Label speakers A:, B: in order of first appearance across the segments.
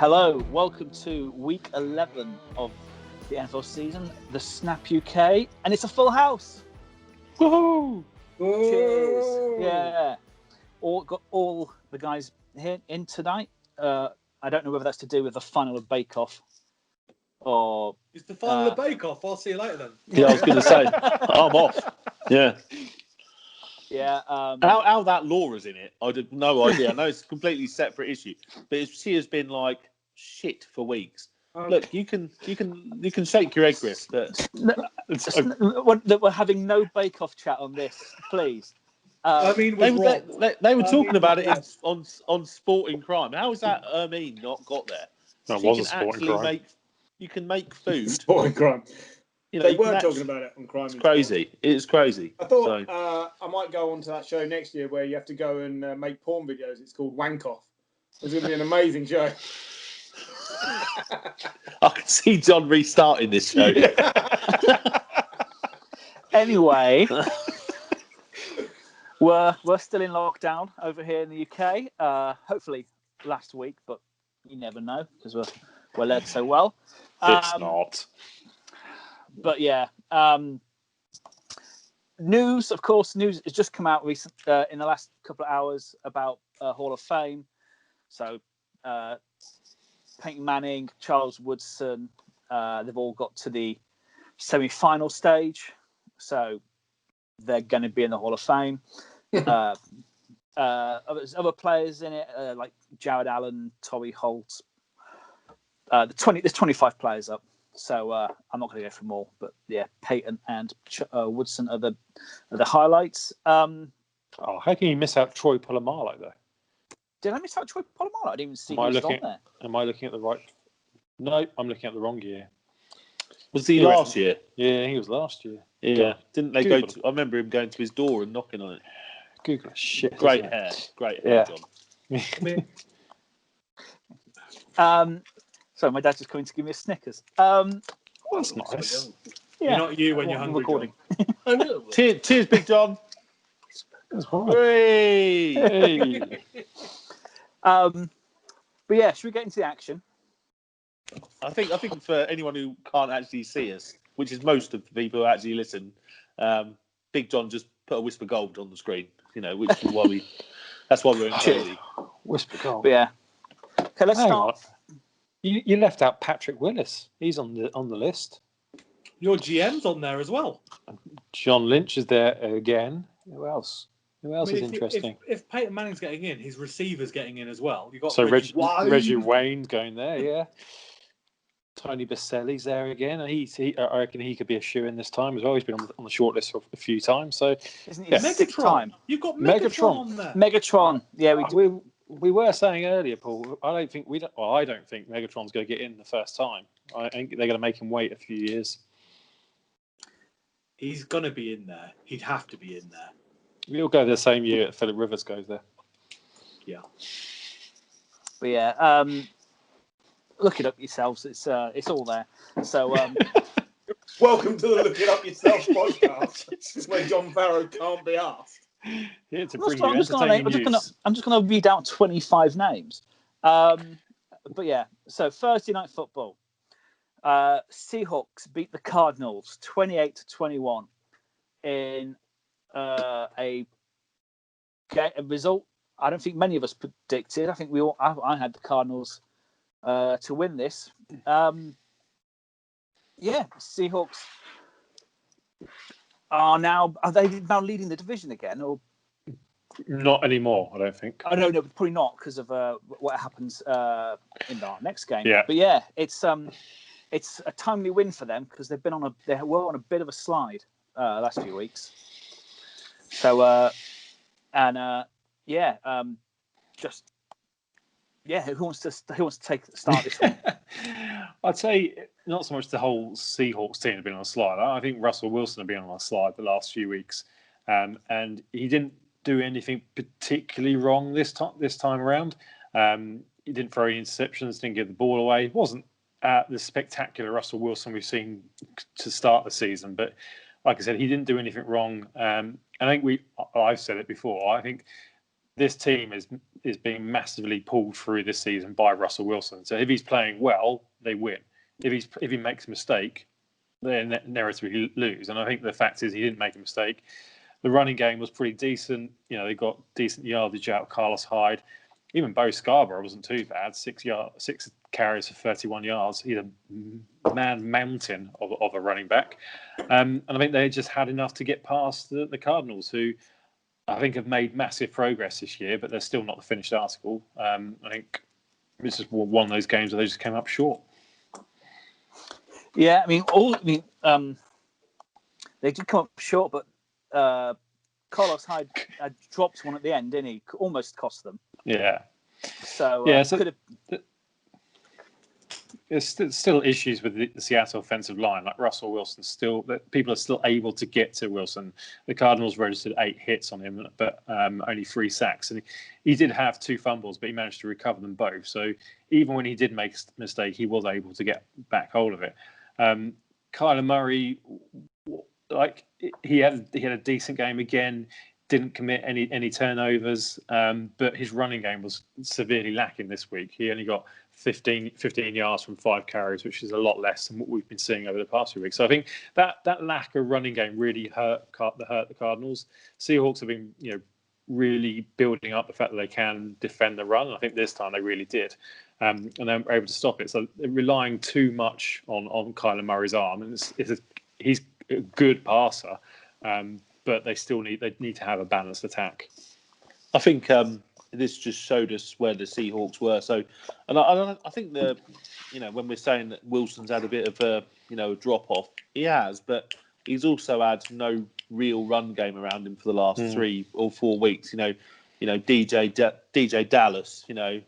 A: Hello, welcome to week 11 of the NFL season, the Snap UK, and it's a full house.
B: Woohoo!
A: Cheers! Yeah, got all the guys here in tonight. I don't know whether that's to do with the final of Bake Off or
C: it's the final of Bake Off. I'll see you later then.
B: Yeah, I was going to say I'm off. Yeah.
A: Yeah.
B: How that Laura's in it, I had no idea. I know it's a completely separate issue, but she has been like shit for weeks. Look, you can shake your egg, Griff. But
A: we're having no Bake Off chat on this, please.
C: I mean,
B: they were talking about it on Sporting Crime. How is that not got there?
D: That was a Sporting Crime.
B: You can make food.
E: Sporting Crime.
B: You know,
E: they weren't talking about it on Crime.
B: It's crazy. It's crazy.
E: I thought I might go on to that show next year where you have to go and make porn videos. It's called Wank Off. It's going to be an amazing show.
B: I can see John restarting this show.
A: Anyway, we're still in lockdown over here in the UK. Hopefully last week, but you never know because we're led so well.
D: It's not.
A: But yeah, news has just come out recent in the last couple of hours about Hall of Fame. So Peyton Manning, Charles Woodson, they've all got to the semi-final stage, so they're going to be in the Hall of Fame. There's other players in it, like Jared Allen, Torrey Holt. There's 25 players up. So I'm not going to go for more, but yeah, Peyton and Woodson are the highlights.
D: How can you miss out Troy Polamalu though?
A: Did I miss out Troy Polamalu? I didn't even see he was on there.
D: Am I looking at the right? No, I'm looking at the wrong year.
B: Was he last year?
D: Yeah, he was last year.
B: Yeah, didn't they go to? I remember him going to his door and knocking on it.
D: Google shit.
B: Great hair,
A: John. So my dad's just coming to give me a Snickers.
D: That's nice.
C: Yeah. You're not you when you're hungry.
A: Recording.
B: Cheers, Big John.
D: Hey.
A: But yeah, should we get into the action?
B: I think for anyone who can't actually see us, which is most of the people who actually listen, Big John just put a Whisper Gold on the screen. You know, which is why that's why we're in Chelsea.
D: Whisper Gold.
A: But yeah. Okay, let's start.
D: You left out Patrick Willis. He's on the list.
C: Your GM's on there as well.
D: John Lynch is there again. Who else? Is interesting?
C: If Peyton Manning's getting in, his receiver's getting in as well. You got
D: Reggie Wayne's going there. Yeah. Tony Baselli's there again. I reckon he could be a shoe-in this time as well. He's been on the short list for a few times. So
A: isn't it sixth time?
C: You've got Megatron on there.
A: Megatron. Yeah,
D: we were saying earlier, Paul. I don't think Megatron's going to get in the first time. I think they're going to make him wait a few years.
C: He's going to be in there. He'd have to be in there.
D: We'll go the same year that Philip Rivers goes there.
C: Yeah.
A: But yeah, look it up yourselves. It's all there. So
E: welcome to the Look It Up Yourself podcast, where John Burrow can't be asked.
D: Yeah,
A: I'm just going to read out 25 names. But yeah, so Thursday Night Football. Seahawks beat the Cardinals 28-21 in a result I don't think many of us predicted. I think I had the Cardinals to win this. Seahawks are they now leading the division again, or
D: not anymore? I don't think.
A: I don't know, probably not because of what happens in our next game.
D: Yeah.
A: But yeah, it's a timely win for them because they were on a bit of a slide last few weeks. So who wants to start this one?
D: I'd say not so much the whole Seahawks team have been on a slide. I think Russell Wilson has been on a slide the last few weeks, and he didn't do anything particularly wrong this time around. He didn't throw any interceptions, didn't give the ball away. It wasn't the spectacular Russell Wilson we've seen to start the season, but like I said, he didn't do anything wrong. I think I've said it before. I think this team is being massively pulled through this season by Russell Wilson. So if he's playing well, they win. If he makes a mistake, they inevitably lose. And I think the fact is he didn't make a mistake. The running game was pretty decent. They got decent yardage out of Carlos Hyde. Even Bo Scarborough wasn't too bad. 6 carries for 31 yards. He's a mountain of a running back. And I think they just had enough to get past the Cardinals, who I think have made massive progress this year, but they're still not the finished article. I think this is one of those games where they just came up short.
A: Yeah, they did come up short, but Carlos Hyde dropped one at the end, didn't he? Almost cost them.
D: Yeah.
A: So could have.
D: There's still issues with the Seattle offensive line. Like Russell Wilson, people are still able to get to Wilson. The Cardinals registered 8 hits on him, but only 3 sacks. And he did have 2 fumbles, but he managed to recover them both. So even when he did make a mistake, he was able to get back hold of it. Kyler Murray, he had a decent game again. Didn't commit any turnovers, but his running game was severely lacking this week. He only got 15 yards from 5 carries, which is a lot less than what we've been seeing over the past few weeks. So I think that lack of running game really hurt the Cardinals. Seahawks have been really building up the fact that they can defend the run. And I think this time they really did, and they were able to stop it. So they're relying too much on Kyler Murray's arm, and he's a good passer. But they need to have a balanced attack.
B: I think this just showed us where the Seahawks were. So, and I think when we're saying that Wilson's had a bit of a drop off, he has, but he's also had no real run game around him for the last 3 or 4 weeks. DJ Dallas. No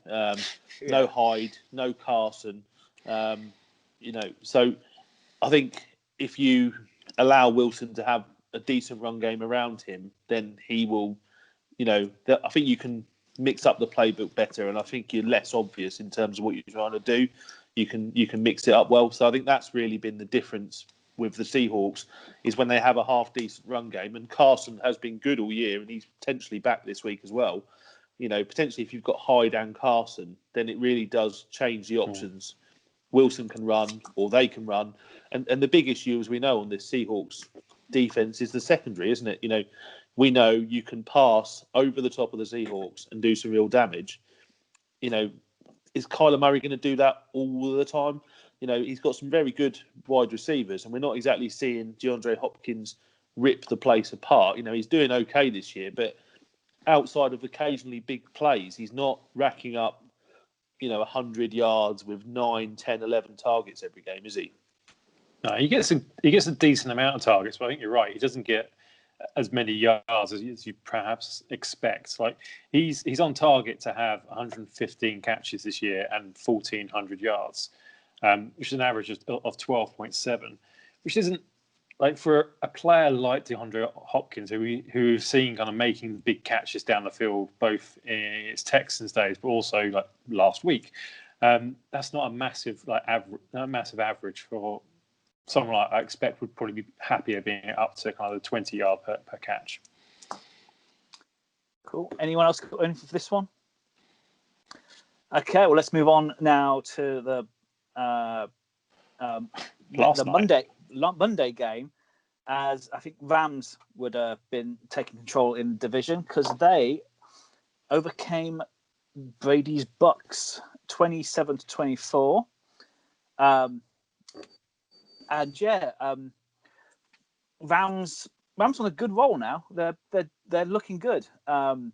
B: Hyde, no Carson. So I think if you allow Wilson to have a decent run game around him, then he will, I think you can mix up the playbook better, and I think you're less obvious in terms of what you're trying to do. You can mix it up well. So I think that's really been the difference with the Seahawks, is when they have a half decent run game, and Carson has been good all year, and he's potentially back this week as well. Potentially if you've got Hyde and Carson, then it really does change the options. Wilson can run, or they can run, and the big issue, as we know, on this Seahawks defense is the secondary, isn't it? We know you can pass over the top of the Seahawks and do some real damage. Is Kyler Murray going to do that all the time? He's got some very good wide receivers, and we're not exactly seeing DeAndre Hopkins rip the place apart. He's doing okay this year, but outside of occasionally big plays, he's not racking up 100 yards with 9, 10, 11 targets every game, is he?
D: No, he gets a decent amount of targets, but I think you're right. He doesn't get as many yards as you perhaps expect. Like he's on target to have 115 catches this year and 1,400 yards, which is an average of 12.7, which isn't like for a player like DeAndre Hopkins, who we've seen kind of making big catches down the field, both in his Texans days, but also like last week. That's not a massive average for someone I expect would probably be happier being up to kind of the 20 yard per catch.
A: Cool. Anyone else got anything for this one? Okay, well, let's move on now to the Monday game, as I think Rams would have been taking control in the division because they overcame Brady's Bucks 27-24. Rams on a good roll now. They're looking good. They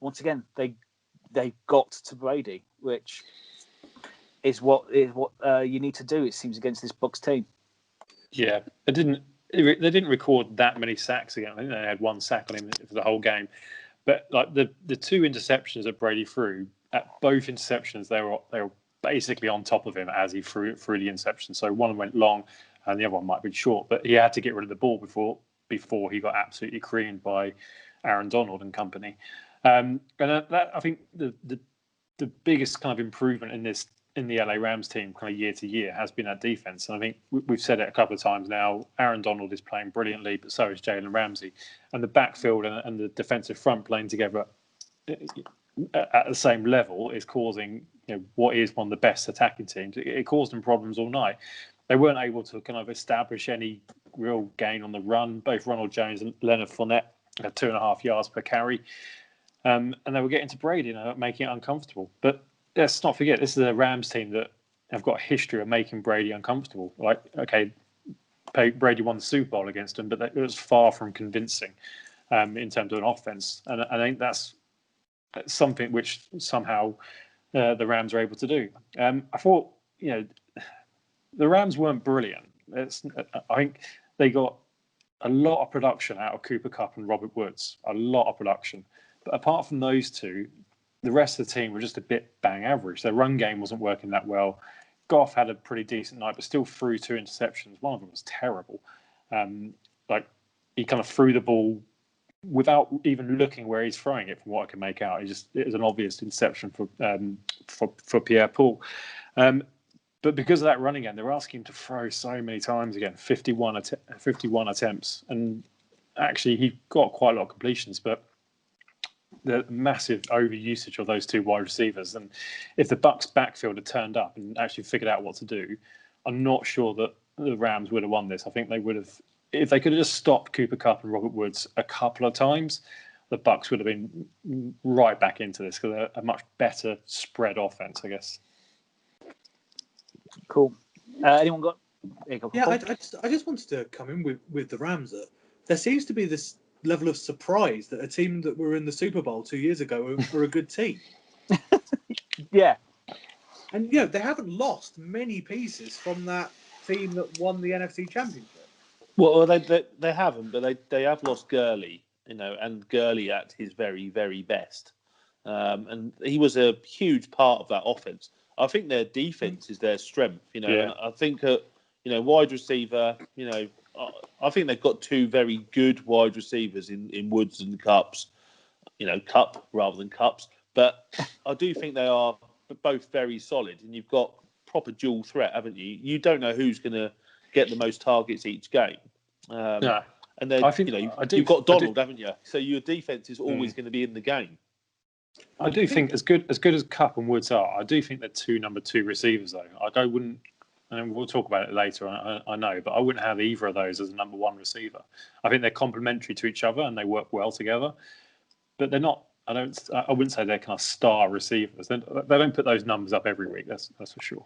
A: once again they got to Brady, which is what you need to do. It seems against this Bucks team.
D: Yeah, they didn't record that many sacks again. I think they had 1 sack on him for the whole game. But like the 2 interceptions that Brady threw, at both interceptions they were basically on top of him as he threw the interception. So one went long and the other one might be short, but he had to get rid of the ball before he got absolutely creamed by Aaron Donald and company. And that I think the biggest kind of improvement in this in the LA Rams team kind of year to year has been that defense. And I think we've said it a couple of times now. Aaron Donald is playing brilliantly, but so is Jalen Ramsey. And the backfield and the defensive front playing together at the same level is causing what is one of the best attacking teams. It caused them problems all night. They weren't able to kind of establish any real gain on the run. Both Ronald Jones and Leonard Fournette had 2.5 yards per carry. And they were getting to Brady, making it uncomfortable. But let's not forget, this is a Rams team that have got a history of making Brady uncomfortable. Like, okay, Brady won the Super Bowl against them, but it was far from convincing in terms of an offense. And I think that's something which somehow the Rams are able to do. I thought, the Rams weren't brilliant. I think they got a lot of production out of Cooper Kupp and Robert Woods, a lot of production. But apart from those two, the rest of the team were just a bit bang average. Their run game wasn't working that well. Goff had a pretty decent night, but still threw 2 interceptions. One of them was terrible. He kind of threw the ball without even looking where he's throwing it, from what I can make out. It was an obvious interception for Pierre-Paul. But because of that running game, they were asking him to throw so many times again, 51 attempts. And actually, he got quite a lot of completions, but the massive overusage of those 2 wide receivers. And if the Bucs backfield had turned up and actually figured out what to do, I'm not sure that the Rams would have won this. I think they would have, if they could have just stopped Cooper Kupp and Robert Woods a couple of times, the Bucs would have been right back into this because they're a much better spread offense, I guess.
A: Cool. Anyone got?
C: Yeah, I just wanted to come in with the Rams. There seems to be this level of surprise that a team that were in the Super Bowl 2 years ago were a good team.
A: Yeah.
C: And, they haven't lost many pieces from that team that won the NFC Championship.
B: Well, they haven't, but they have lost Gurley, and Gurley at his very, very best. And he was a huge part of that offense. I think their defense is their strength,
D: Yeah.
B: And I think, wide receiver, I think they've got 2 very good wide receivers in Woods and Cups, Cup rather than Cups. But I do think they are both very solid, and you've got proper dual threat, haven't you? You don't know who's going to get the most targets each game.
D: No.
B: And then, you've got Donald, haven't you? So your defense is always going to be in the game.
D: I do think as good as Kupp and Woods are, I do think they're 2 number 2 receivers though. I wouldn't, and we'll talk about it later. I know, but I wouldn't have either of those as a number 1 receiver. I think they're complementary to each other and they work well together. But they're not. I wouldn't say they're kind of star receivers. They don't put those numbers up every week. That's for sure.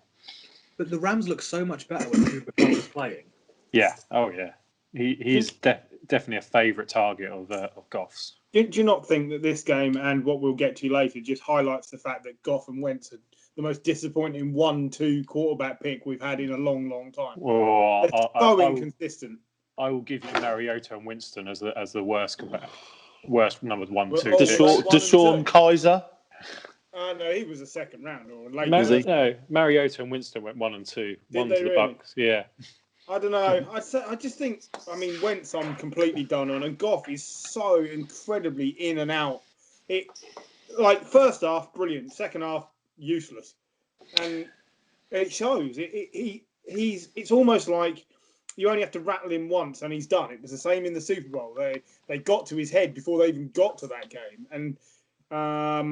C: But the Rams look so much better when Cooper Kupp is playing.
D: Yeah. Oh yeah. He's definitely a favourite target of Goff's.
E: Do you not think that this game and what we'll get to later just highlights the fact that Goff and Wentz are the most disappointing 1-2 quarterback pick we've had in a long, long time?
D: Oh,
E: so inconsistent.
D: I will give you Mariota and Winston as the worst numbers 1, 2.
B: Deshaun Kaiser.
E: No, he was a second round or late.
D: No, Mariota and Winston went 1 and 2. One to the Bucs. Yeah.
E: I don't know. I just think, Wentz I'm completely done on, and Goff is so incredibly in and out. First half, brilliant. Second half, useless. And it shows. It's almost like you only have to rattle him once and he's done. It was the same in the Super Bowl. They got to his head before they even got to that game. And I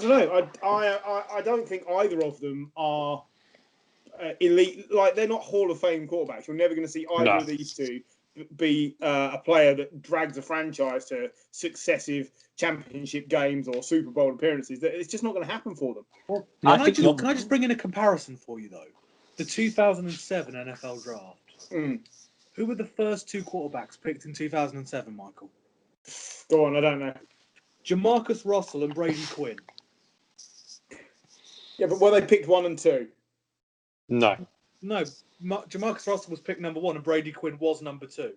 E: don't know. I don't think either of them are elite. They're not Hall of Fame quarterbacks. You're never going to see either of these two be a player that drags a franchise to successive championship games or Super Bowl appearances. It's just not going to happen for them.
C: Well, can I just bring in a comparison for you though? The 2007 NFL draft. Who were the first 2 quarterbacks picked in 2007, Michael?
E: Go on, I don't know.
C: Jamarcus Russell and Brady Quinn.
E: Yeah, but were they picked 1 and 2?
D: No.
E: Jamarcus Russell was picked number 1 and Brady Quinn was number 2.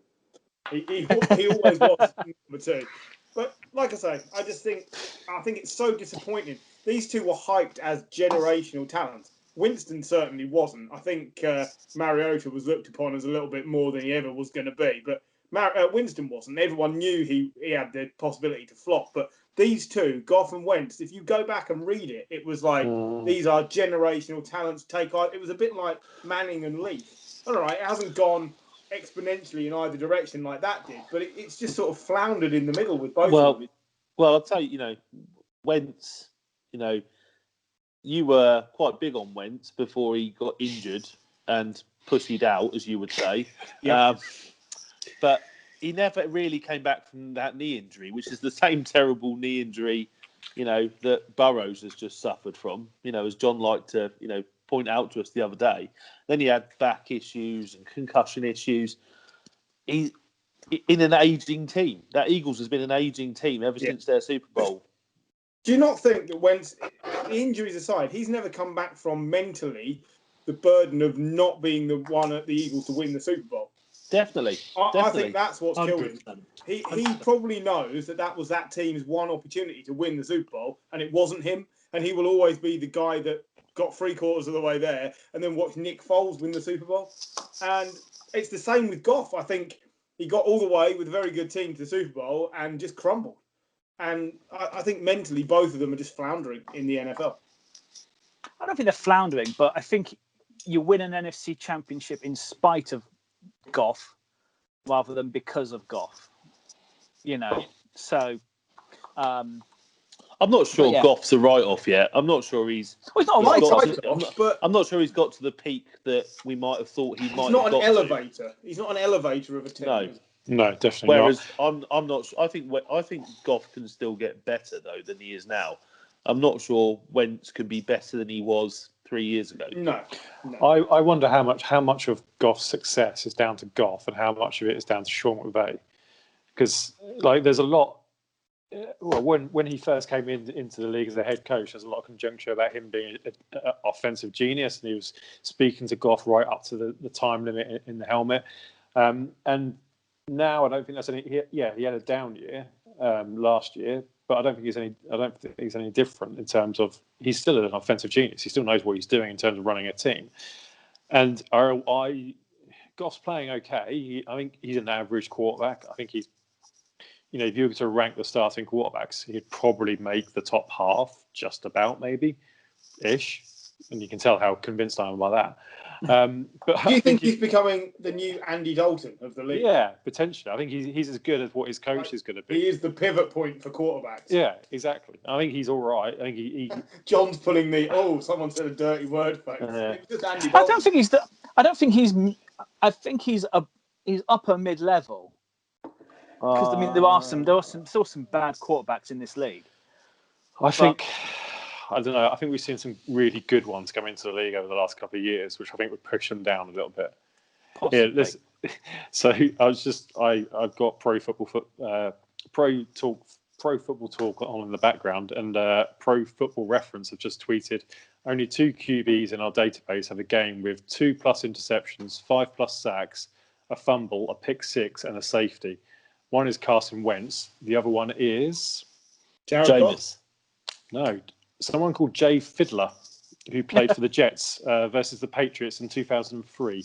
E: He always was number 2. But like I say, I think it's so disappointing. These 2 were hyped as generational talents. Winston certainly wasn't. I think Mariota was looked upon as a little bit more than he ever was going to be. But Winston wasn't. Everyone knew he had the possibility to flop. But these two, Goff and Wentz, if you go back and read it, it was like these are generational talents. It was a bit like Manning and Leaf. All right, it hasn't gone exponentially in either direction like that did, but it's just sort of floundered in the middle with both of them.
B: Well, I'll tell you, Wentz, you were quite big on Wentz before he got injured and pussied out, as you would say.
E: Yep.
B: But he never really came back from that knee injury, which is the same terrible knee injury, that Burrows has just suffered from, as John liked to, point out to us the other day. Then he had back issues and concussion issues. He's in an aging team. That Eagles has been an aging team ever since their Super Bowl.
E: Do you not think that Wentz, injuries aside, he's never come back from mentally the burden of not being the one at the Eagles to win the Super Bowl?
B: Definitely.
E: I think that's what's
C: 100%.
E: killed him. He probably knows that was that team's one opportunity to win the Super Bowl, and it wasn't him. And he will always be the guy that got 3/4 of the way there and then watched Nick Foles win the Super Bowl. And it's the same with Goff. I think he got all the way with a very good team to the Super Bowl and just crumbled. And I think mentally both of them are just floundering in the NFL.
A: I don't think they're floundering, but I think you win an NFC championship in spite of Goff rather than because of Goff. So
B: I'm not sure Goff's a write-off yet. I'm not sure he's.
A: Well, he's not a write-off,
E: but
B: I'm not sure he's got to the peak that we might have thought he might.
E: He's not an elevator. He's not an elevator of a team.
D: No, definitely
B: Whereas
D: not.
B: I'm not. I think Goff can still get better though than he is now. I'm not sure Wentz can be better than he was 3 years ago.
E: No.
D: I wonder how much of Goff's success is down to Goff and how much of it is down to Sean McVay, because there's a lot. Well, when he first came into the league as a head coach, there's a lot of conjecture about him being an offensive genius, and he was speaking to Goff right up to the time limit in the helmet. And now I don't think that's any. He had a down year last year, but I don't think he's any different in terms of he's still an offensive genius. He still knows what he's doing in terms of running a team. And Goff's playing okay. I think he's an average quarterback. I think he's. If you were to rank the starting quarterbacks, he'd probably make the top half, just about, maybe-ish. And you can tell how convinced I am by that. But
E: do you think he's becoming the new Andy Dalton of the league?
D: Yeah, potentially. I think he's as good as what his coach is going to be.
E: He is the pivot point for quarterbacks.
D: Yeah, exactly. I think he's all right. I think he
E: John's pulling someone said a dirty word, folks.
A: I don't think he's. I think he's upper mid-level. Because there are still some bad quarterbacks in this league.
D: I don't know. I think we've seen some really good ones come into the league over the last couple of years, which I think would push them down a little bit.
A: Possibly.
D: So I've got Pro Football Talk on in the background, and Pro Football Reference have just tweeted only 2 QBs in our database have a game with 2+ interceptions, 5+ sacks, a fumble, a pick six, and a safety. One is Carson Wentz. The other one is
B: Jameis.
D: No, someone called Jay Fiddler, who played for the Jets versus the Patriots in 2003.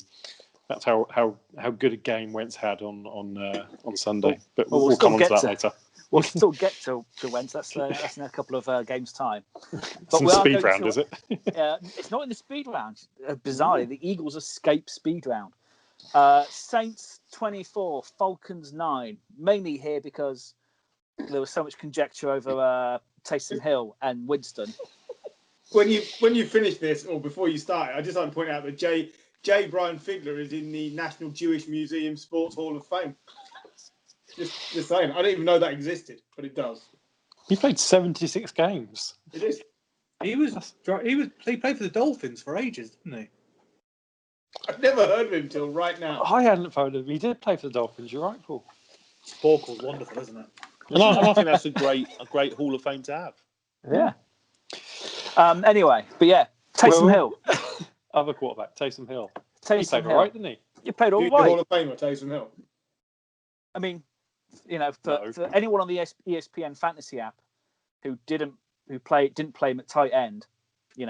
D: That's how good a game Wentz had on Sunday. But we'll come on to that later.
A: We'll still get to Wentz. That's in a couple of games' time.
D: It's in the speed round, is it?
A: It's not in the speed round. Bizarrely, the Eagles escape speed round. Saints 24, Falcons 9. Mainly here because there was so much conjecture over Taysom Hill and Winston.
E: When you finish this, or before you start, I just like to point out that J. Brian Figler is in the National Jewish Museum Sports Hall of Fame. Just saying, I didn't even know that existed, but it does.
D: He played 76 games.
E: It is.
C: He played for the Dolphins for ages, didn't he?
E: I've never heard of him till right now.
D: I hadn't heard of him. He did play for the Dolphins. You're right, Paul.
C: Sporkle's wonderful, isn't it?
B: And I think that's a great Hall of Fame to have.
A: Yeah. Anyway, but yeah, Taysom Hill.
D: Other quarterback, Taysom Hill.
A: He
D: played all right, didn't he?
A: You played all
E: The
A: right.
E: Hall of Famer, Taysom Hill.
A: I mean, for anyone on the ESPN fantasy app who didn't play him at tight end, in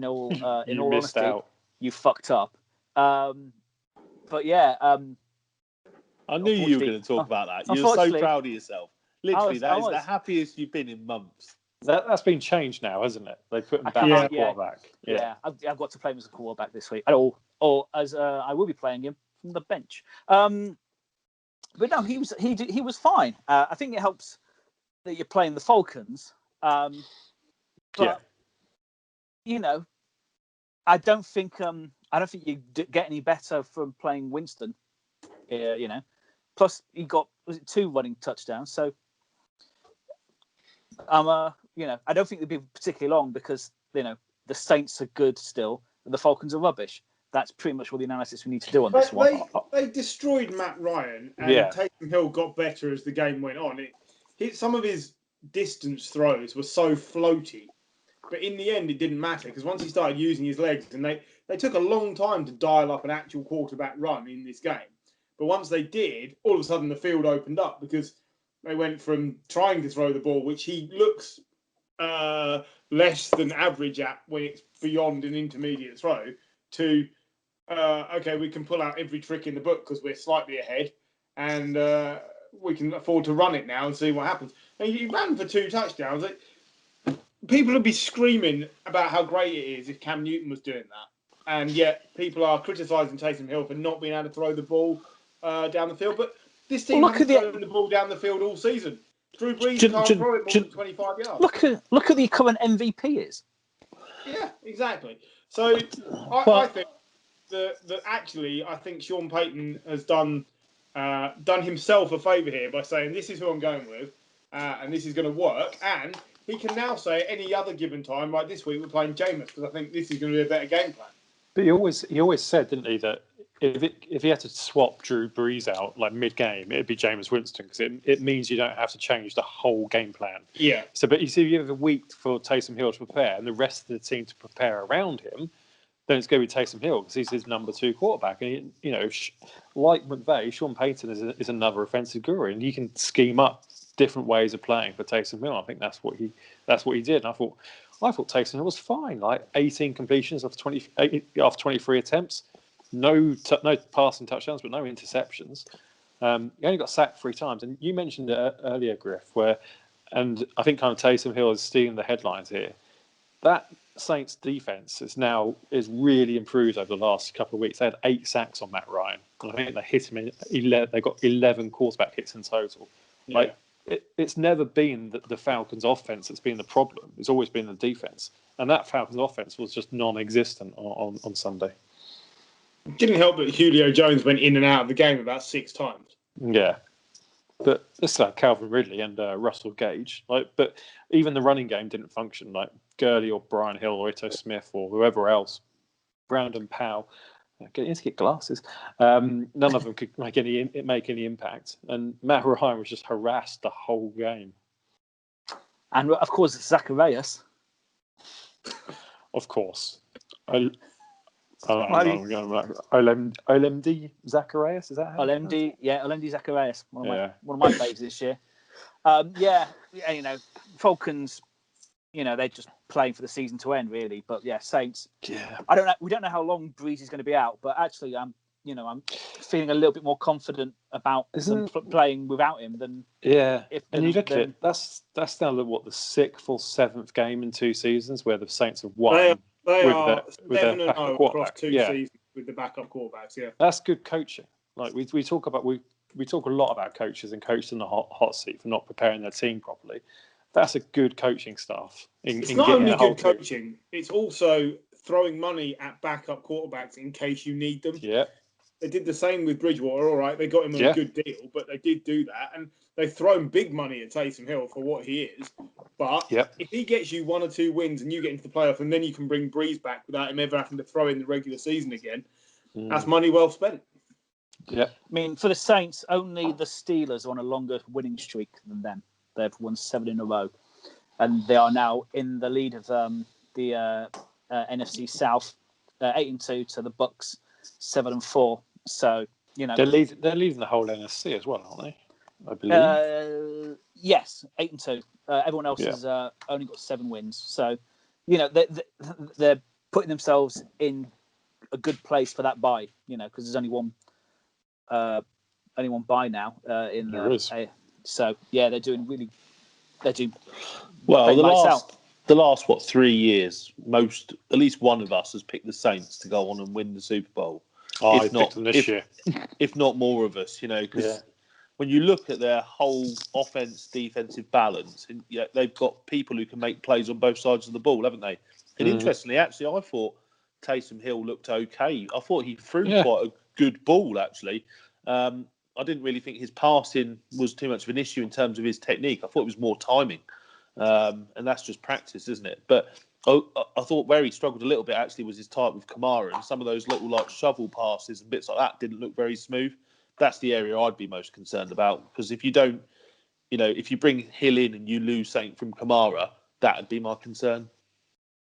A: all
D: missed
A: honesty,
D: out.
A: You fucked up. But yeah,
B: I knew you were going to talk about that. You're so proud of yourself. Literally,
A: I
B: that is the
A: was.
B: happiest you've been in months.
D: That's been changed now, hasn't it? They put him
A: I
D: back
A: can't-
D: as a quarterback.
A: Yeah, I've got to play him as a quarterback this week. Or as I will be playing him from the bench. But no, he was fine. I think it helps that you're playing the Falcons. But you know, I don't think you get any better from playing Winston. You know, plus he got 2 running touchdowns. So you know, I don't think they'd be particularly long because you know the Saints are good still, and the Falcons are rubbish. That's pretty much all the analysis we need to do on this one.
E: They destroyed Matt Ryan, and Taysom Hill got better as the game went on. Some of his distance throws were so floaty, but in the end, it didn't matter because once he started using his legs, and they took a long time to dial up an actual quarterback run in this game. But once they did, all of a sudden the field opened up because they went from trying to throw the ball, which he looks less than average at when it's beyond an intermediate throw, to okay, we can pull out every trick in the book because we're slightly ahead, and we can afford to run it now and see what happens. And he ran for 2 touchdowns. People would be screaming about how great it is if Cam Newton was doing that, and yet people are criticising Taysom Hill for not being able to throw the ball down the field. But this team hasn't thrown the ball down the field all season. Drew Brees can't throw it more than 25 yards.
A: Look at the current MVP is.
E: Yeah, exactly. So I think that actually, I think Sean Payton has done himself a favour here by saying this is who I'm going with, and this is going to work. And he can now say at any other given time, like this week we're playing Jameis because I think this is going to be a better game plan.
D: But he always said, didn't he, that if he had to swap Drew Brees out like mid-game, it'd be Jameis Winston because it means you don't have to change the whole game plan.
E: Yeah.
D: So, but you see, if you have a week for Taysom Hill to prepare and the rest of the team to prepare around him, then it's going to be Taysom Hill because he's his number 2 quarterback. And you know, like McVay, Sean Payton is another offensive guru, and you can scheme up different ways of playing for Taysom Hill. I think that's what he did. And I thought Taysom Hill was fine. Like 18 completions off 23 attempts, no passing touchdowns, but no interceptions. He only got sacked 3 times. And you mentioned it earlier, Griff, and I think kind of Taysom Hill is stealing the headlines here. That Saints defense is really improved over the last couple of weeks. They had 8 sacks on Matt Ryan, and I think they hit him they got 11 quarterback hits in total. Yeah. Like it's never been the Falcons' offense that's been the problem. It's always been the defense, and that Falcons' offense was just non-existent on Sunday.
E: It didn't help that Julio Jones went in and out of the game about 6 times.
D: Yeah. But it's like Calvin Ridley and Russell Gage. But even the running game didn't function. Like Gurley or Brian Hill or Ito Smith or whoever else, Brandon Powell, need to get glasses. None of them could make any impact. And Matt Ryan was just harassed the whole game.
A: And of course, Zacharias.
D: Of course. Olemdi Zacharias, is that how
A: Olemdi Zacharias, one of my faves this year. You know, Falcons, you know, they're just playing for the season to end, really. But yeah, Saints. Yeah, I don't know. We don't know how long Breeze is going to be out, but actually, I'm feeling a little bit more confident about playing without him than
D: And you look at it, that's now the 6th or 7th game in 2 seasons where the Saints have won.
E: They are 7-0 across 2 seasons with the backup quarterbacks. Yeah,
D: that's good coaching. Like we talk about, we talk a lot about coaches and coaches in the hot seat for not preparing their team properly. That's a good coaching staff.
E: It's not only good coaching; it's also throwing money at backup quarterbacks in case you need them.
D: Yeah.
E: They did the same with Bridgewater. All right, they got him on a good deal, but they did do that, and they've thrown big money at Taysom Hill for what he is. But if he gets you 1 or 2 wins and you get into the playoff, and then you can bring Breeze back without him ever having to throw in the regular season again, that's money well spent.
D: Yeah,
A: I mean, for the Saints, only the Steelers are on a longer winning streak than them. They've won 7 in a row, and they are now in the lead of the NFC South, 8-2 to the Bucks, 7-4. So you know
D: they're leading the whole NFC as well, aren't they? I believe.
A: Yes, 8-2. Everyone else has only got 7 wins. So you know they're putting themselves in a good place for that bye. You know, because there's only one bye now in So yeah, they're doing
B: Well,
A: playing lights out.
B: the last 3 years, at least one of us has picked the Saints to go on and win the Super Bowl.
D: I picked them this year.
B: If not more of us, because when you look at their whole offense-defensive balance, and they've got people who can make plays on both sides of the ball, haven't they? And interestingly, actually, I thought Taysom Hill looked okay. I thought he threw quite a good ball, actually. I didn't really think his passing was too much of an issue in terms of his technique. I thought it was more timing. And that's just practice, isn't it? But I thought where he struggled a little bit, actually, was his type with Kamara. And some of those little shovel passes and bits like that didn't look very smooth. That's the area I'd be most concerned about. Because if you don't, if you bring Hill in and you lose something from Kamara, that would be my concern.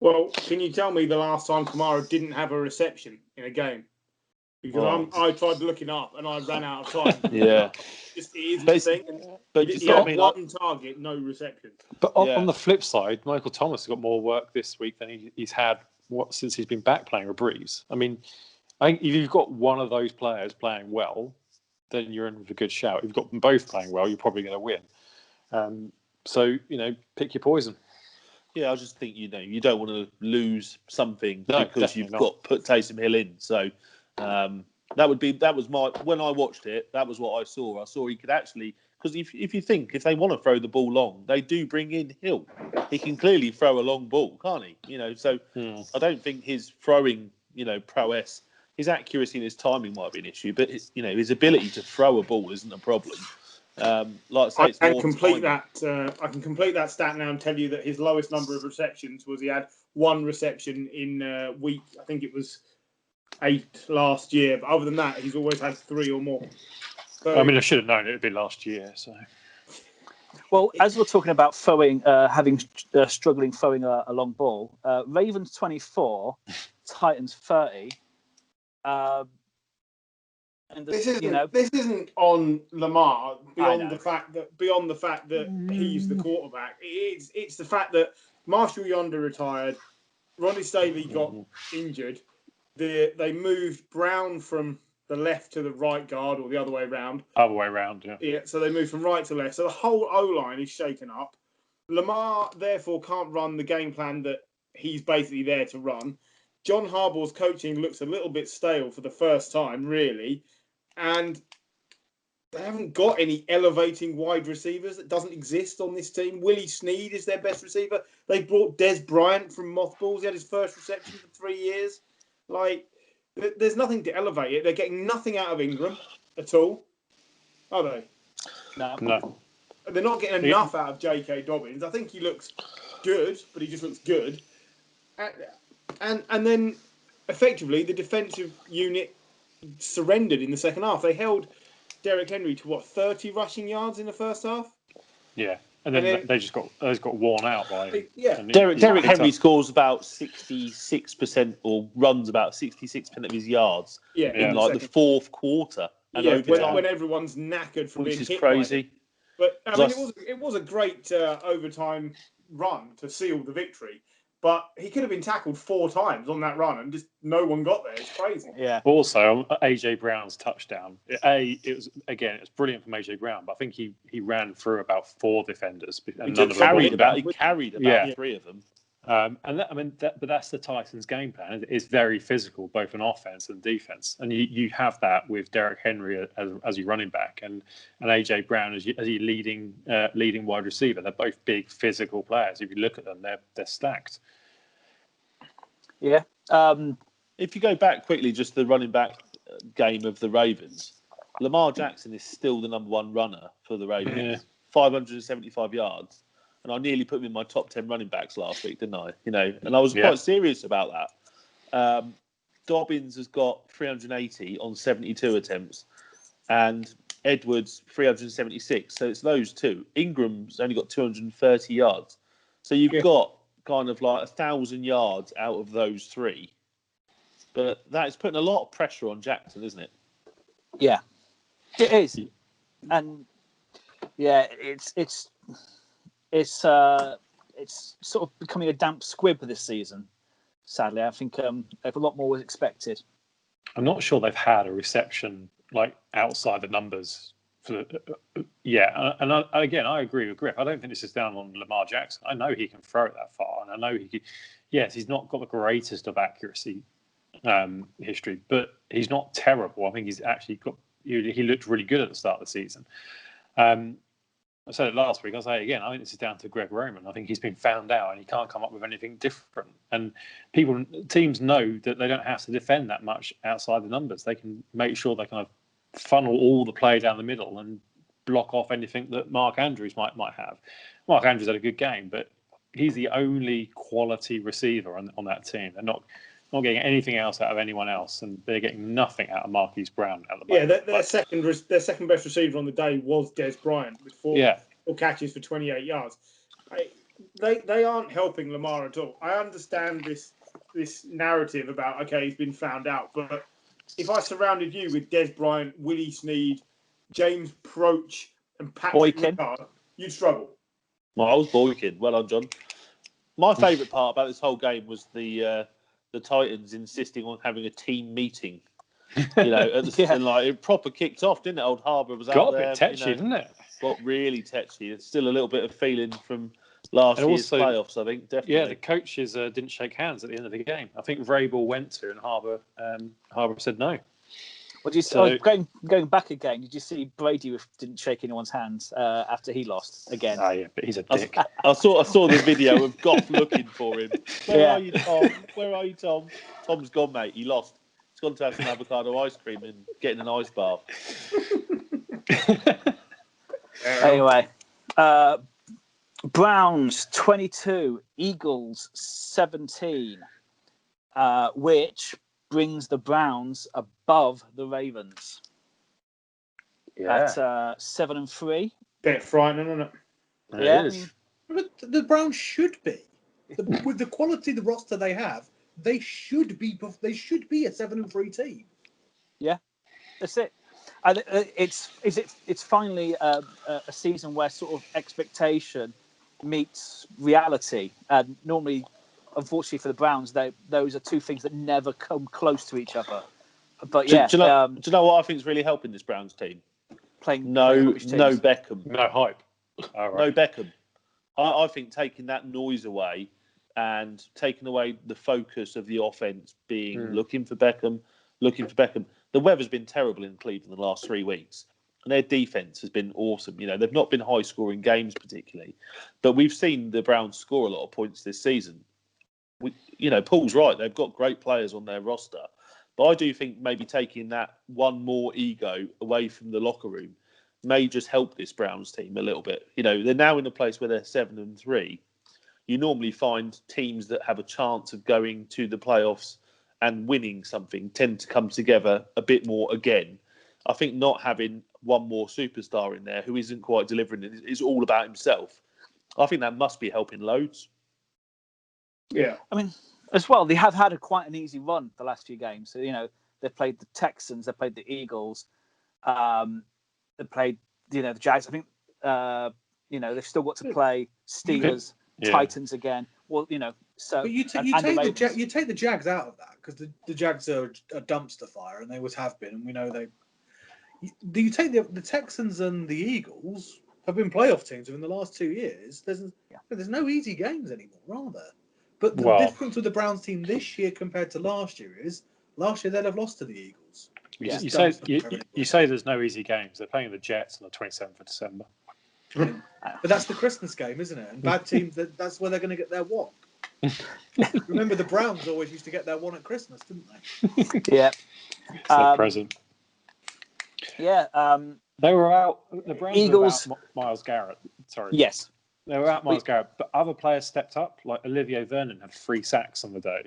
E: Well, can you tell me the last time Kamara didn't have a reception in a game? Because I tried looking up and I ran out of time.
B: Yeah.
E: It is a thing.
B: But
E: he had one target, no reception.
D: But on the flip side, Michael Thomas has got more work this week than he's had since he's been back playing with Breeze. I mean, I think if you've got one of those players playing well, then you're in with a good shout. If you've got them both playing well, you're probably going to win. So, pick your poison.
B: Yeah, I just think, you don't want to lose something because you've
D: not.
B: put Taysom Hill in. So when I watched it, that was what I saw. I saw he could actually, because if they want to throw the ball long, they do bring in Hill. He can clearly throw a long ball, can't he? So I don't think his throwing, prowess, his accuracy and his timing might be an issue, but his ability to throw a ball isn't a problem. Like I say,
E: I can complete that stat now and tell you that his lowest number of receptions was he had one reception in week, I think it was 8 last year. But other than that, he's always had 3 or more. So,
D: I should have known it would be last year. So,
A: well, as we're talking about throwing, struggling throwing a long ball, Ravens 24, Titans 30. And
E: this isn't on Lamar beyond the fact that he's the quarterback. It's the fact that Marshall Yonder retired, Ronnie Staley got injured. They moved Brown from the left to the right guard, or the other way around.
D: Other way around, yeah.
E: Yeah, so they moved from right to left. So the whole O-line is shaken up. Lamar, therefore, can't run the game plan that he's basically there to run. John Harbaugh's coaching looks a little bit stale for the first time, really. And they haven't got any elevating wide receivers. That doesn't exist on this team. Willie Snead is their best receiver. They brought Des Bryant from Mothballs. He had his first reception for 3 years. There's nothing to elevate it. They're getting nothing out of Ingram at all, are they?
A: No.
E: They're not getting enough out of J.K. Dobbins. I think he looks good, but he just looks good. And then, effectively, the defensive unit surrendered in the second half. They held Derrick Henry to 30 rushing yards in the first half?
D: Yeah. And then they got worn out by.
E: Yeah.
B: Derrick Henry scores about 66% or runs about 66% of his yards in the fourth quarter. And
E: when everyone's knackered from being hit, which is crazy. But it was a great overtime run to seal the victory. But he could have been tackled 4 times on that run, and just no one got there. It's crazy.
A: Yeah.
D: Also, AJ Brown's touchdown. It was brilliant from AJ Brown, but I think he ran through about 4 defenders. And
B: he carried about 3 of them.
D: But that's the Titans' game plan. It's very physical, both in offense and defense, and you have that with Derrick Henry as your running back, and AJ Brown as your leading wide receiver. They're both big physical players. If you look at them, they're stacked.
A: Yeah.
B: If you go back quickly, just the running back game of the Ravens, Lamar Jackson is still the number 1 runner for the Ravens.
D: Yeah.
B: 575 yards. And I nearly put him in my top 10 running backs last week, didn't I? And I was quite serious about that. Dobbins has got 380 on 72 attempts, and Edwards 376. So it's those 2. Ingram's only got 230 yards. So you've got kind of 1,000 yards out of those 3. But that is putting a lot of pressure on Jackson, isn't it?
A: Yeah, it is. And yeah, it's sort of becoming a damp squib this season. Sadly, I think a lot more was expected.
D: I'm not sure they've had a reception outside the numbers Again, I agree with Griff. I don't think this is down on Lamar Jackson. I know he can throw it that far, and I know he could. Yes, he's not got the greatest of accuracy history, but he's not terrible. I think he's actually got. He looked really good at the start of the season. I said it last week. I'll say it again. I think this is down to Greg Roman. I think he's been found out and he can't come up with anything different. And teams know that they don't have to defend that much outside the numbers. They can make sure they kind of funnel all the play down the middle and block off anything that Mark Andrews might have. Mark Andrews had a good game, but he's the only quality receiver on that team. They're not getting anything else out of anyone else, and they're getting nothing out of Marquise Brown at the moment.
E: Yeah, their second best receiver on the day was Des Bryant with four catches for 28 yards. They aren't helping Lamar at all. I understand this narrative about, okay, he's been found out, but if I surrounded you with Des Bryant, Willie Snead, James Proch, and Patrick Ricard, you'd struggle.
B: Miles Boykin, well done, John. My favourite part about this whole game was the Titans insisting on having a team meeting. You know, and like it proper kicked off, didn't it? Old Harbour was out there.
D: Got a bit tetchy, didn't it?
B: Got really tetchy. It's still a little bit of feeling from last year's playoffs, I think. Definitely.
D: Yeah, the coaches didn't shake hands at the end of the game. I think Vrabel went to, and Harbour said no.
A: What did you say? Going back again, did you see Brady didn't shake anyone's hands after he lost again?
D: Oh yeah, but he's a dick.
B: I saw the video of Goff looking for him. Where are you, Tom? Where are you, Tom? Tom's gone, mate. He lost. He's gone to have some avocado ice cream and getting an ice bath.
A: Anyway, Browns 22, Eagles 17, which brings the Browns above the Ravens at 7-3.
E: Bit frightening, isn't it?
A: Yeah,
D: It is.
C: But the Browns should be, with the quality of the roster they have, they should be a 7-3 team.
A: Yeah, that's it. It's finally a season where sort of expectation meets reality, and normally, unfortunately for the Browns, those are two things that never come close to each other. But
B: do you know what I think is really helping this Browns team?
A: Playing
B: no Beckham,
D: no hype,
B: no Beckham. I think taking that noise away and taking away the focus of the offense being looking for Beckham. The weather's been terrible in Cleveland the last 3 weeks, and their defense has been awesome. You know, they've not been high-scoring games particularly, but we've seen the Browns score a lot of points this season. Paul's right. They've got great players on their roster, but I do think maybe taking that one more ego away from the locker room may just help this Browns team a little bit. You know, they're now in a place where they're 7-3. You normally find teams that have a chance of going to the playoffs and winning something tend to come together a bit more again. I think not having one more superstar in there who isn't quite delivering is all about himself. I think that must be helping loads.
E: Yeah.
A: I mean, as well, they have had quite an easy run the last few games. So, they've played the Texans, they've played the Eagles, they played, the Jags. I think, they've still got to play Steelers, Titans again. Well, so. But
C: you take the Jags out of that because the Jags are a dumpster fire, and they always have been, and we know they. You take the Texans and the Eagles have been playoff teams in the last 2 years. There's no easy games anymore, are there? But the difference with the Browns team this year compared to last year is last year they'd have lost to the Eagles.
D: You say there's no easy games. They're playing the Jets on the 27th of December.
C: But that's the Christmas game, isn't it? And bad teams, that's where they're going to get their one. Remember, the Browns always used to get their one at Christmas, didn't they?
A: Yeah.
D: It's their present.
A: Yeah.
D: They were out. The Browns
A: Eagles.
D: were out Myles Garrett. Sorry.
A: Yes.
D: They were out Myles Garrett, but other players stepped up. Like Olivier Vernon had 3 sacks on the day.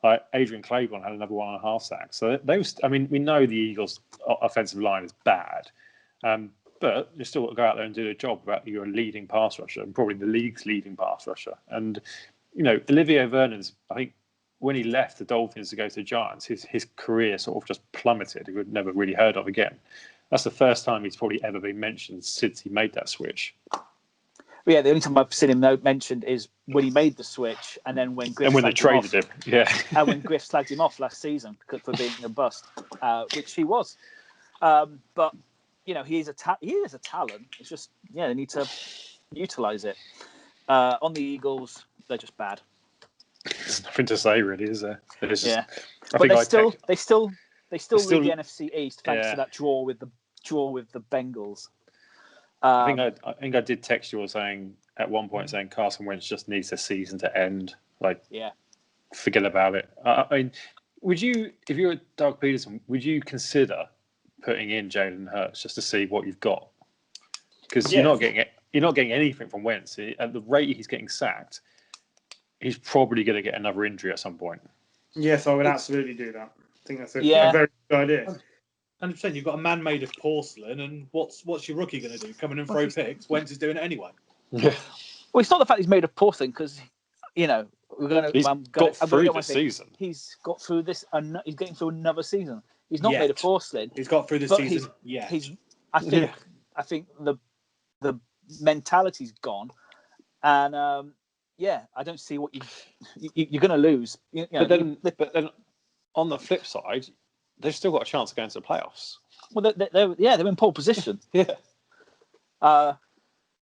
D: Like Adrian Claiborne had another 1.5 sacks. So we know the Eagles' offensive line is bad, but you still got to go out there and do the job. You're a leading pass rusher, and probably the league's leading pass rusher. And Olivier Vernon's. I think when he left the Dolphins to go to the Giants, his career sort of just plummeted. He was never really heard of again. That's the first time he's probably ever been mentioned since he made that switch.
A: Yeah, the only time I've seen him mentioned is when he made the switch, and then when Griff
D: they traded him. Yeah,
A: and when Griff slagged him off last season for being a bust, which he was. But he is a talent. It's just they need to utilize it. On the Eagles, they're just bad.
D: There's nothing to say, really, is there? It's just,
A: but they still lead the NFC East thanks
D: Yeah.
A: to that draw with the Bengals.
D: I think I did text you saying at one point saying Carson Wentz just needs the season to end. Forget about it. I mean, would you, if you were Doug Peterson, would you consider putting in Jalen Hurts just to see what you've got? Because you're not getting anything from Wentz at the rate he's getting sacked. He's probably going to get another injury at some point.
E: Yes, I would absolutely do that. I think that's a very good idea.
C: 100%. You've got a man made of porcelain, and what's your rookie going to do? Come in and throw picks? Wentz is doing it anyway.
D: Yeah.
A: Well, it's not the fact he's made of porcelain because we're going to.
D: He's got through this season.
A: He's got through this. He's getting through another season. He's not made of porcelain.
C: He's got through this season.
A: I think the mentality's gone, and I don't see what you're going to lose.
D: But then on the flip side, they've still got a chance of going to the playoffs.
A: Well, they're in pole position.
C: In a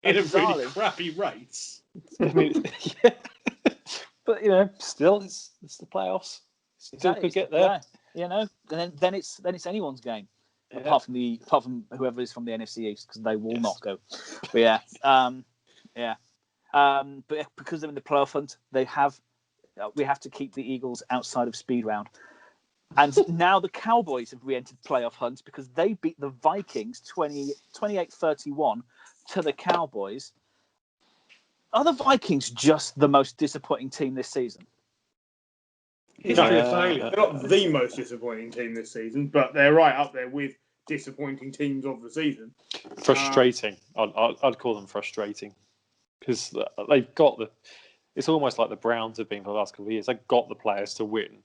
C: really crappy race.
D: I mean, but still, it's the playoffs. Still could get there.
A: And then it's anyone's game. Apart from whoever is from the NFC East, because they will not go. But but because they're in the playoff hunt, we have to keep the Eagles outside of speed round. And now the Cowboys have re-entered playoff hunt because they beat the Vikings 28-31 to the Cowboys. Are the Vikings just the most disappointing team this season?
E: History of failure. They're not the most disappointing team this season, but they're right up there with disappointing teams of the season.
D: Frustrating. I'd call them frustrating because they've got it's almost like the Browns have been for the last couple of years. They've got the players to win,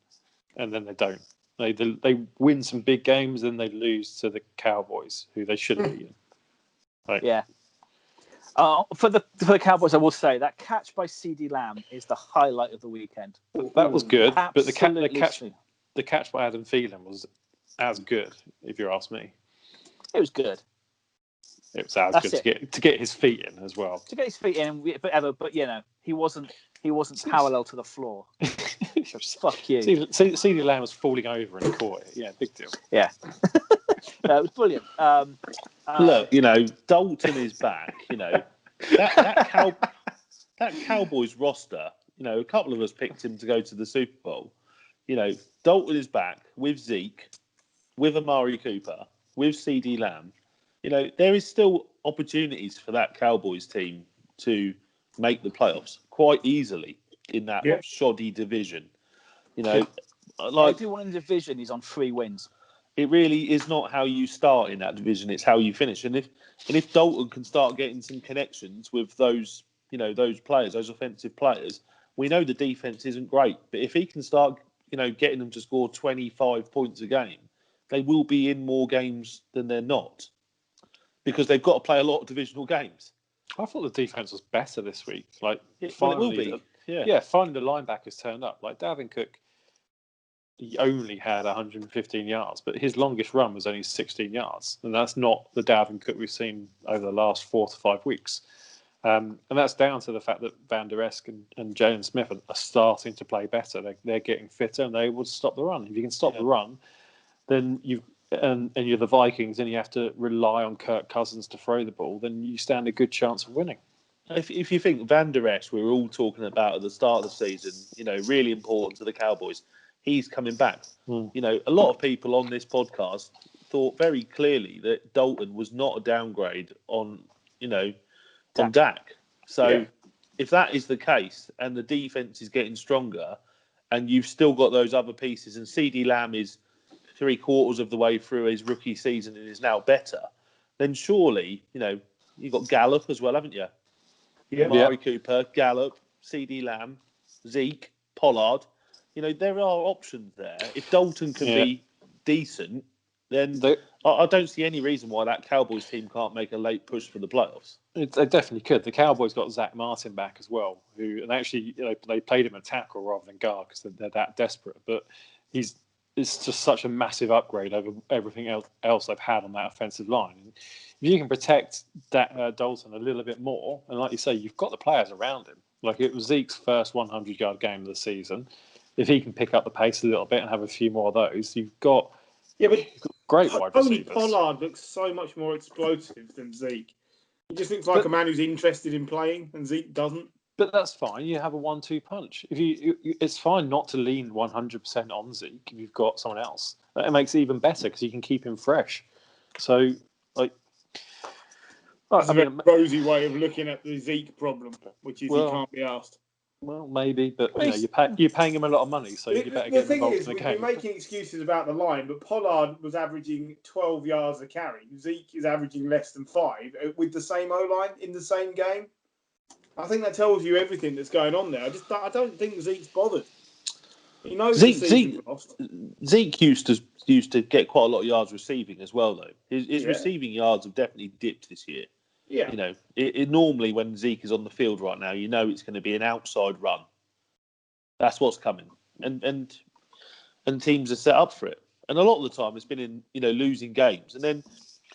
D: and then they don't. They win some big games, and they lose to the Cowboys, who they should have beaten.
A: For the Cowboys, I will say that catch by CD Lamb is the highlight of the weekend.
D: That was good, but the catch by Adam Thielen was as good, if you ask me.
A: It was good.
D: It was as good to get his feet in as well.
A: To get his feet in, but he wasn't parallel to the floor. Fuck you.
D: CD Lamb was falling over and caught it. Yeah, big deal.
A: Yeah. No, it was brilliant.
B: Look, Dalton is back. That Cowboys roster. A couple of us picked him to go to the Super Bowl. Dalton is back with Zeke, with Amari Cooper, with CD Lamb. There is still opportunities for that Cowboys team to make the playoffs quite easily in that shoddy division.
A: Everyone in the division is on 3 wins.
B: It really is not how you start in that division; it's how you finish. And if Dalton can start getting some connections with those players, those offensive players, we know the defense isn't great. But if he can start, getting them to score 25 points a game, they will be in more games than they're not, because they've got to play a lot of divisional games.
D: I thought the defense was better this week.
B: It will be.
D: Finally the linebackers turned up. Like Dalvin Cook, he only had 115 yards, but his longest run was only 16 yards. And that's not the Dalvin Cook we've seen over the last 4 to 5 weeks. And that's down to the fact that Van Der Esch and Jalen Smith are starting to play better. They're getting fitter and they're able to stop the run. If you can stop the run, then you're the Vikings and you have to rely on Kirk Cousins to throw the ball, then you stand a good chance of winning.
B: If you think Van Der Esch, we were all talking about at the start of the season, really important to the Cowboys. He's coming back. A lot of people on this podcast thought very clearly that Dalton was not a downgrade on Dak. So if that is the case and the defense is getting stronger and you've still got those other pieces and CD Lamb is 3/4 of the way through his rookie season and is now better, then surely, you've got Gallup as well, haven't you? Amari Cooper, Gallup, CD Lamb, Zeke, Pollard. There are options there. If Dalton can be decent, then I don't see any reason why that Cowboys team can't make a late push for the playoffs.
D: They definitely could. The Cowboys got Zach Martin back as well, and actually they played him a tackle rather than guard because they're that desperate. But he's is just such a massive upgrade over everything else they've had on that offensive line. And if you can protect that Dalton a little bit more, and like you say, you've got the players around him. Like it was Zeke's first 100-yard game of the season. If he can pick up the pace a little bit and have a few more of those, you've got great wide
E: Tony
D: receivers.
E: Pollard looks so much more explosive than Zeke. He just looks like a man who's interested in playing, and Zeke doesn't.
D: But that's fine. You have a 1-2 punch. It's fine not to lean 100% on Zeke if you've got someone else. It makes it even better because you can keep him fresh. So,
E: that's a very rosy way of looking at the Zeke problem, which is he can't be asked.
D: Well, maybe, but you're paying him a lot of money, so you better get him involved in the game.
E: We're making excuses about the line, but Pollard was averaging 12 yards a carry. Zeke is averaging less than 5 with the same O-line in the same game. I think that tells you everything that's going on there. I don't think Zeke's bothered. He knows the season's lost.
B: Zeke used to get quite a lot of yards receiving as well, though. His receiving yards have definitely dipped this year.
E: Yeah.
B: You know, it normally when Zeke is on the field right now, you know it's going to be an outside run. That's what's coming, and teams are set up for it. And a lot of the time, it's been in losing games, and then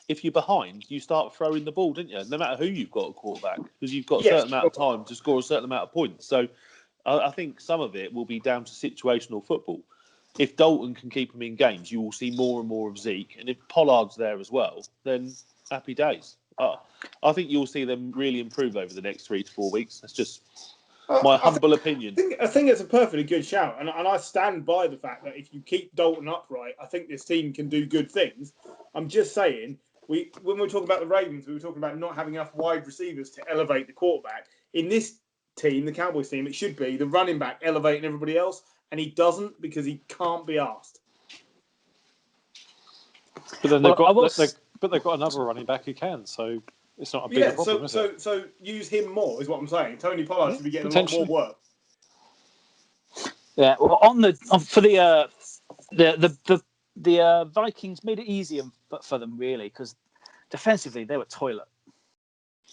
B: if you're behind, you start throwing the ball, don't you? No matter who you've got a quarterback, because you've got a certain amount of time to score a certain amount of points. So I think some of it will be down to situational football. If Dalton can keep him in games, you will see more and more of Zeke, and if Pollard's there as well, then happy days. I think you'll see them really improve over the next 3 to 4 weeks. That's just my humble opinion.
E: I think it's a perfectly good shout, and I stand by the fact that if you keep Dalton upright, I think this team can do good things. I'm just saying, when we were talking about the Ravens, we were talking about not having enough wide receivers to elevate the quarterback. In this team, the Cowboys team, it should be the running back elevating everybody else, and he doesn't because he can't be asked.
D: But then they've got another running back who can, so it's not a big problem, is it?
E: So use him more is what I'm saying. Tony Pollard should be getting a lot more work.
A: Yeah, well, for the Vikings made it easier for them really because defensively they were toilet.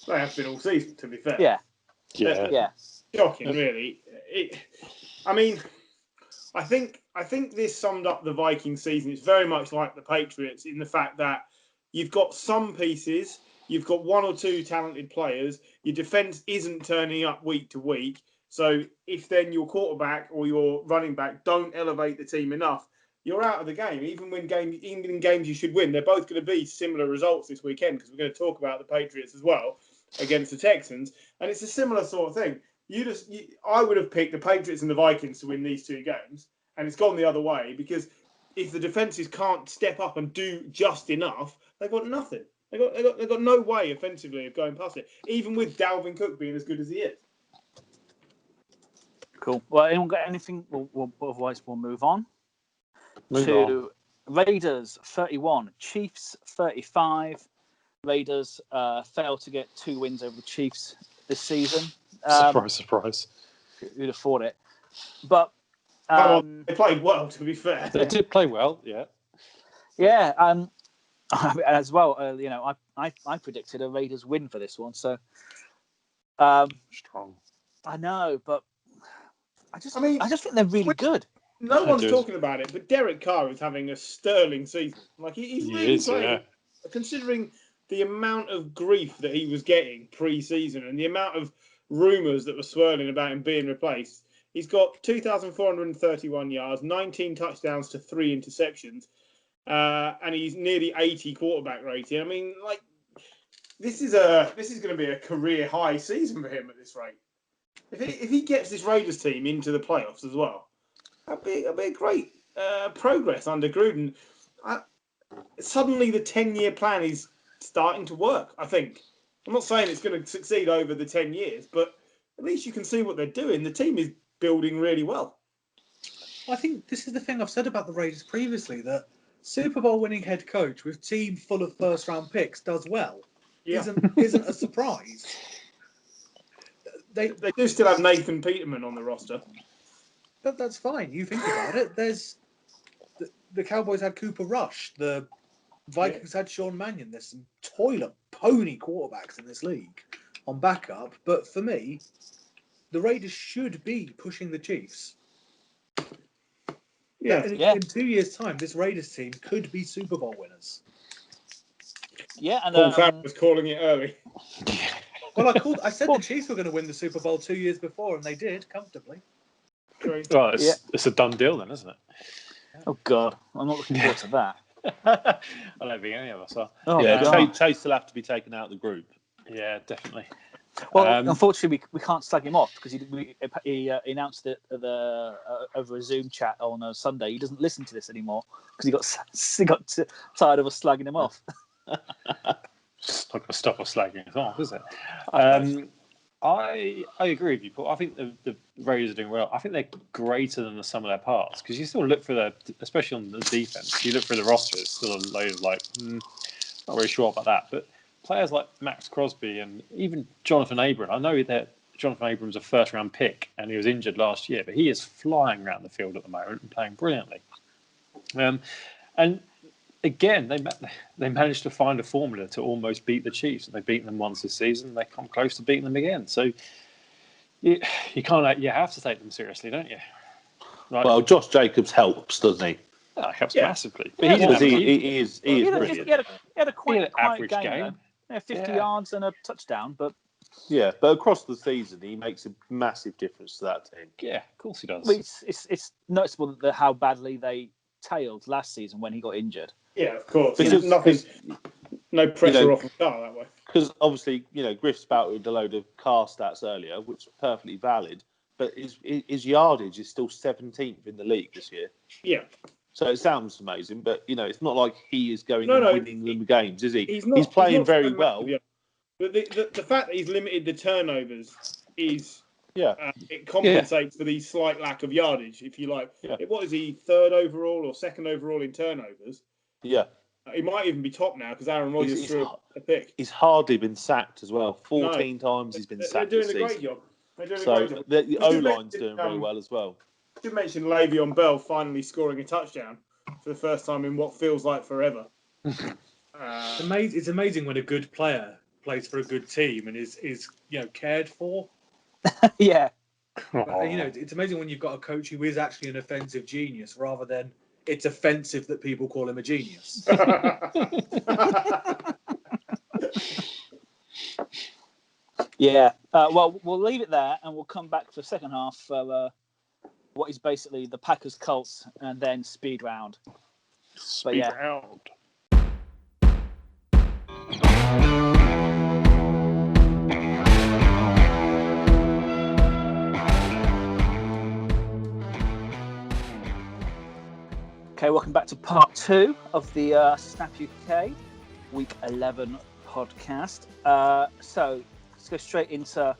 E: They have been all season, to be fair.
A: Yeah.
E: Shocking, really. I think this summed up the Vikings season. It's very much like the Patriots in the fact that you've got some pieces, you've got 1 or 2 talented players, your defense isn't turning up week to week. So if then your quarterback or your running back don't elevate the team enough, you're out of the game. Even in games you should win, they're both going to be similar results this weekend because we're going to talk about the Patriots as well against the Texans, and it's a similar sort of thing. I would have picked the Patriots and the Vikings to win these 2 games, and it's gone the other way because if the defenses can't step up and do just enough, they've got nothing. They've got no way offensively of going past it, even with Dalvin Cook being as good as he is.
A: Cool. Well, anyone got anything? Otherwise, we'll move on to Raiders 31, Chiefs 35. Raiders failed to get 2 wins over the Chiefs this season.
D: Surprise.
A: Who'd have thought it? But
E: they played well, to be fair.
D: They did play well, yeah.
A: Yeah, as well, I predicted a Raiders win for this one. So
D: strong.
A: I know, but I just think they're really good.
E: No one's talking about it, but Derek Carr is having a sterling season. Like he's really playing, considering the amount of grief that he was getting pre-season and the amount of rumours that were swirling about him being replaced. He's got 2,431 yards, 19 touchdowns to 3 interceptions, and he's nearly 80 quarterback rating. I mean, like this is going to be a career high season for him at this rate. If he gets this Raiders team into the playoffs as well, that'd be a great progress under Gruden. Suddenly, the 10-year plan is starting to work. I think. I'm not saying it's going to succeed over the 10 years, but at least you can see what they're doing. The team is building really well.
C: I think this is the thing I've said about the Raiders previously, that Super Bowl winning head coach with team full of first round picks does well.
E: Yeah.
C: Isn't a surprise.
E: They do still have Nathan Peterman on the roster.
C: But that's fine. You think about it. There's the Cowboys had Cooper Rush. The Vikings had Sean Mannion. There's some toilet pony quarterbacks in this league on backup. But for me, the Raiders should be pushing the Chiefs.
E: Yeah.
C: In 2 years' time, this Raiders team could be Super Bowl winners.
A: Yeah, and
E: Paul Farrell was calling it early.
C: Well, I said the Chiefs were going to win the Super Bowl 2 years before, and they did comfortably.
D: Well, it's a done deal then, isn't it?
A: oh God, I'm not looking forward to that.
D: I don't think any of us are.
A: Oh,
B: yeah,
A: God.
B: Chase will have to be taken out of the group.
D: Yeah, definitely.
A: Well, unfortunately, we can't slag him off because he announced it over a Zoom chat on Sunday. He doesn't listen to this anymore because he got tired of us slagging him off.
D: It's not going to stop us slagging it off, is it? I agree with you, Paul. I think the Raiders are doing well. I think they're greater than the sum of their parts because you still look for especially on the defense, you look through the roster, it's still a load of not really sure about that. But players like Max Crosby and even Jonathan Abram, I know that Jonathan Abram's a first-round pick and he was injured last year, but he is flying around the field at the moment and playing brilliantly. And again, they managed to find a formula to almost beat the Chiefs. They've beaten them once this season. They come close to beating them again. So you can't. You have to take them seriously, don't you? Right?
B: Well, Josh Jacobs helps, doesn't he?
D: That helps massively. But
A: Yeah,
B: he is brilliant.
A: He had a quite
D: average
A: game. 50 yards and a touchdown, but
B: Yeah, but across the season, he makes a massive difference to that team.
D: Yeah, of course he does.
A: well, it's noticeable how badly they tailed last season when he got injured.
E: Yeah, of course.
B: Because-
E: No pressure
B: you know,
E: off the start that way.
B: Because obviously, Griff spouted a load of car stats earlier, which are perfectly valid, but his yardage is still 17th in the league this year.
E: Yeah.
B: So it sounds amazing, but it's not like he is going
E: No,
B: and winning them games, is he?
E: He's
B: playing
E: not
B: very
E: so
B: well.
E: massive, But the fact that he's limited the turnovers is it compensates for the slight lack of yardage, if you like.
B: Yeah.
E: What is he, third overall or second overall in turnovers?
B: Yeah.
E: He might even be top now because Aaron Rodgers threw a pick.
B: He's hardly been sacked as well. 14 times he's been sacked
E: They're
B: this
E: doing a
B: season.
E: great job. They're doing a
B: So
E: great job.
B: the O-line's doing very well as well.
E: I did mention Le'Veon Bell finally scoring a touchdown for the first time in what feels like forever.
C: It's amazing when a good player plays for a good team and is cared for.
A: Yeah.
C: But, it's amazing when you've got a coach who is actually an offensive genius rather than it's offensive that people call him a genius.
A: Yeah. Well, we'll leave it there and we'll come back for the second half for what is basically the Packers Colts and then speed round.
D: Round.
A: Okay, welcome back to part 2 of the Snap UK Week 11 podcast. So let's go straight into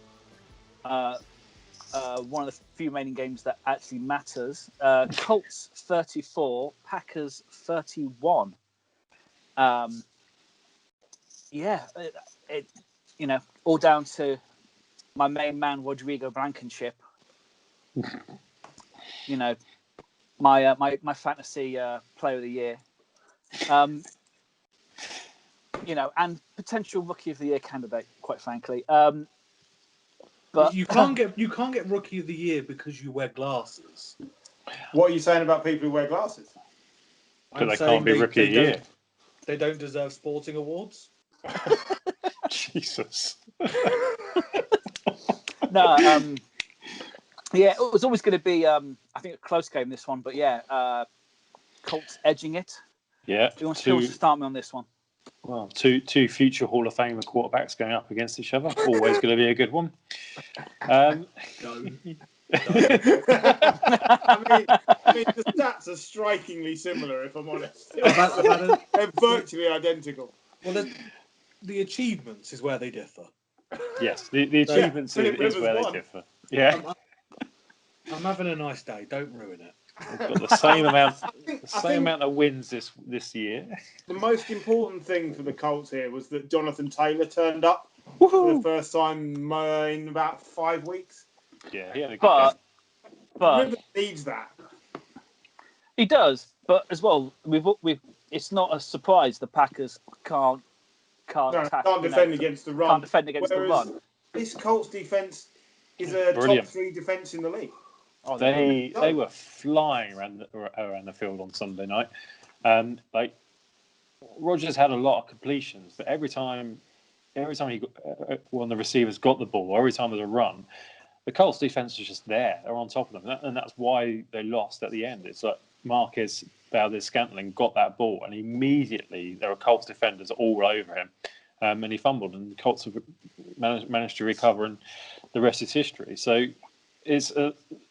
A: one of the few remaining games that actually matters. Colts 34, Packers 31. All down to my main man Rodrigo Blankenship. My fantasy player of the year, and potential rookie of the year candidate, quite frankly. But
C: you can't get rookie of the year because you wear glasses.
E: What are you saying about people who wear glasses?
D: But they can't be rookie of the year.
C: They don't deserve sporting awards.
D: Jesus.
A: No. Yeah, it was always going to be, I think, a close game, this one. But yeah, Colts edging it.
D: Yeah.
A: Do you want to start me on this one?
D: Well, two future Hall of Fame quarterbacks going up against each other. Always going to be a good one.
E: I mean, the stats are strikingly similar, if I'm honest. They're virtually identical.
C: Well, the achievements is where they differ.
D: Yes, the achievements is where they differ. Yeah.
C: I'm having a nice day. Don't ruin it.
D: We've got the same amount of wins this year.
E: The most important thing for the Colts here was that Jonathan Taylor turned up for the first time in about 5 weeks.
D: Yeah, he had a good game.
E: But Rivers needs that.
A: He does, but as well, it's not a surprise the Packers can't
E: defend against the run.
A: Can't defend against the run.
E: This Colts defense is a
D: Brilliant.
E: top 3 defense in the league.
A: Oh,
D: They were flying around the field on Sunday night. Like Rodgers had a lot of completions, but every time he when the receivers got the ball, or every time there was a run, the Colts defense was just there. They're on top of them, and that's why they lost at the end. It's like Marquez Valdez-Scantling got that ball, and immediately there were Colts defenders all over him, and he fumbled, and the Colts have managed to recover, and the rest is history. So it's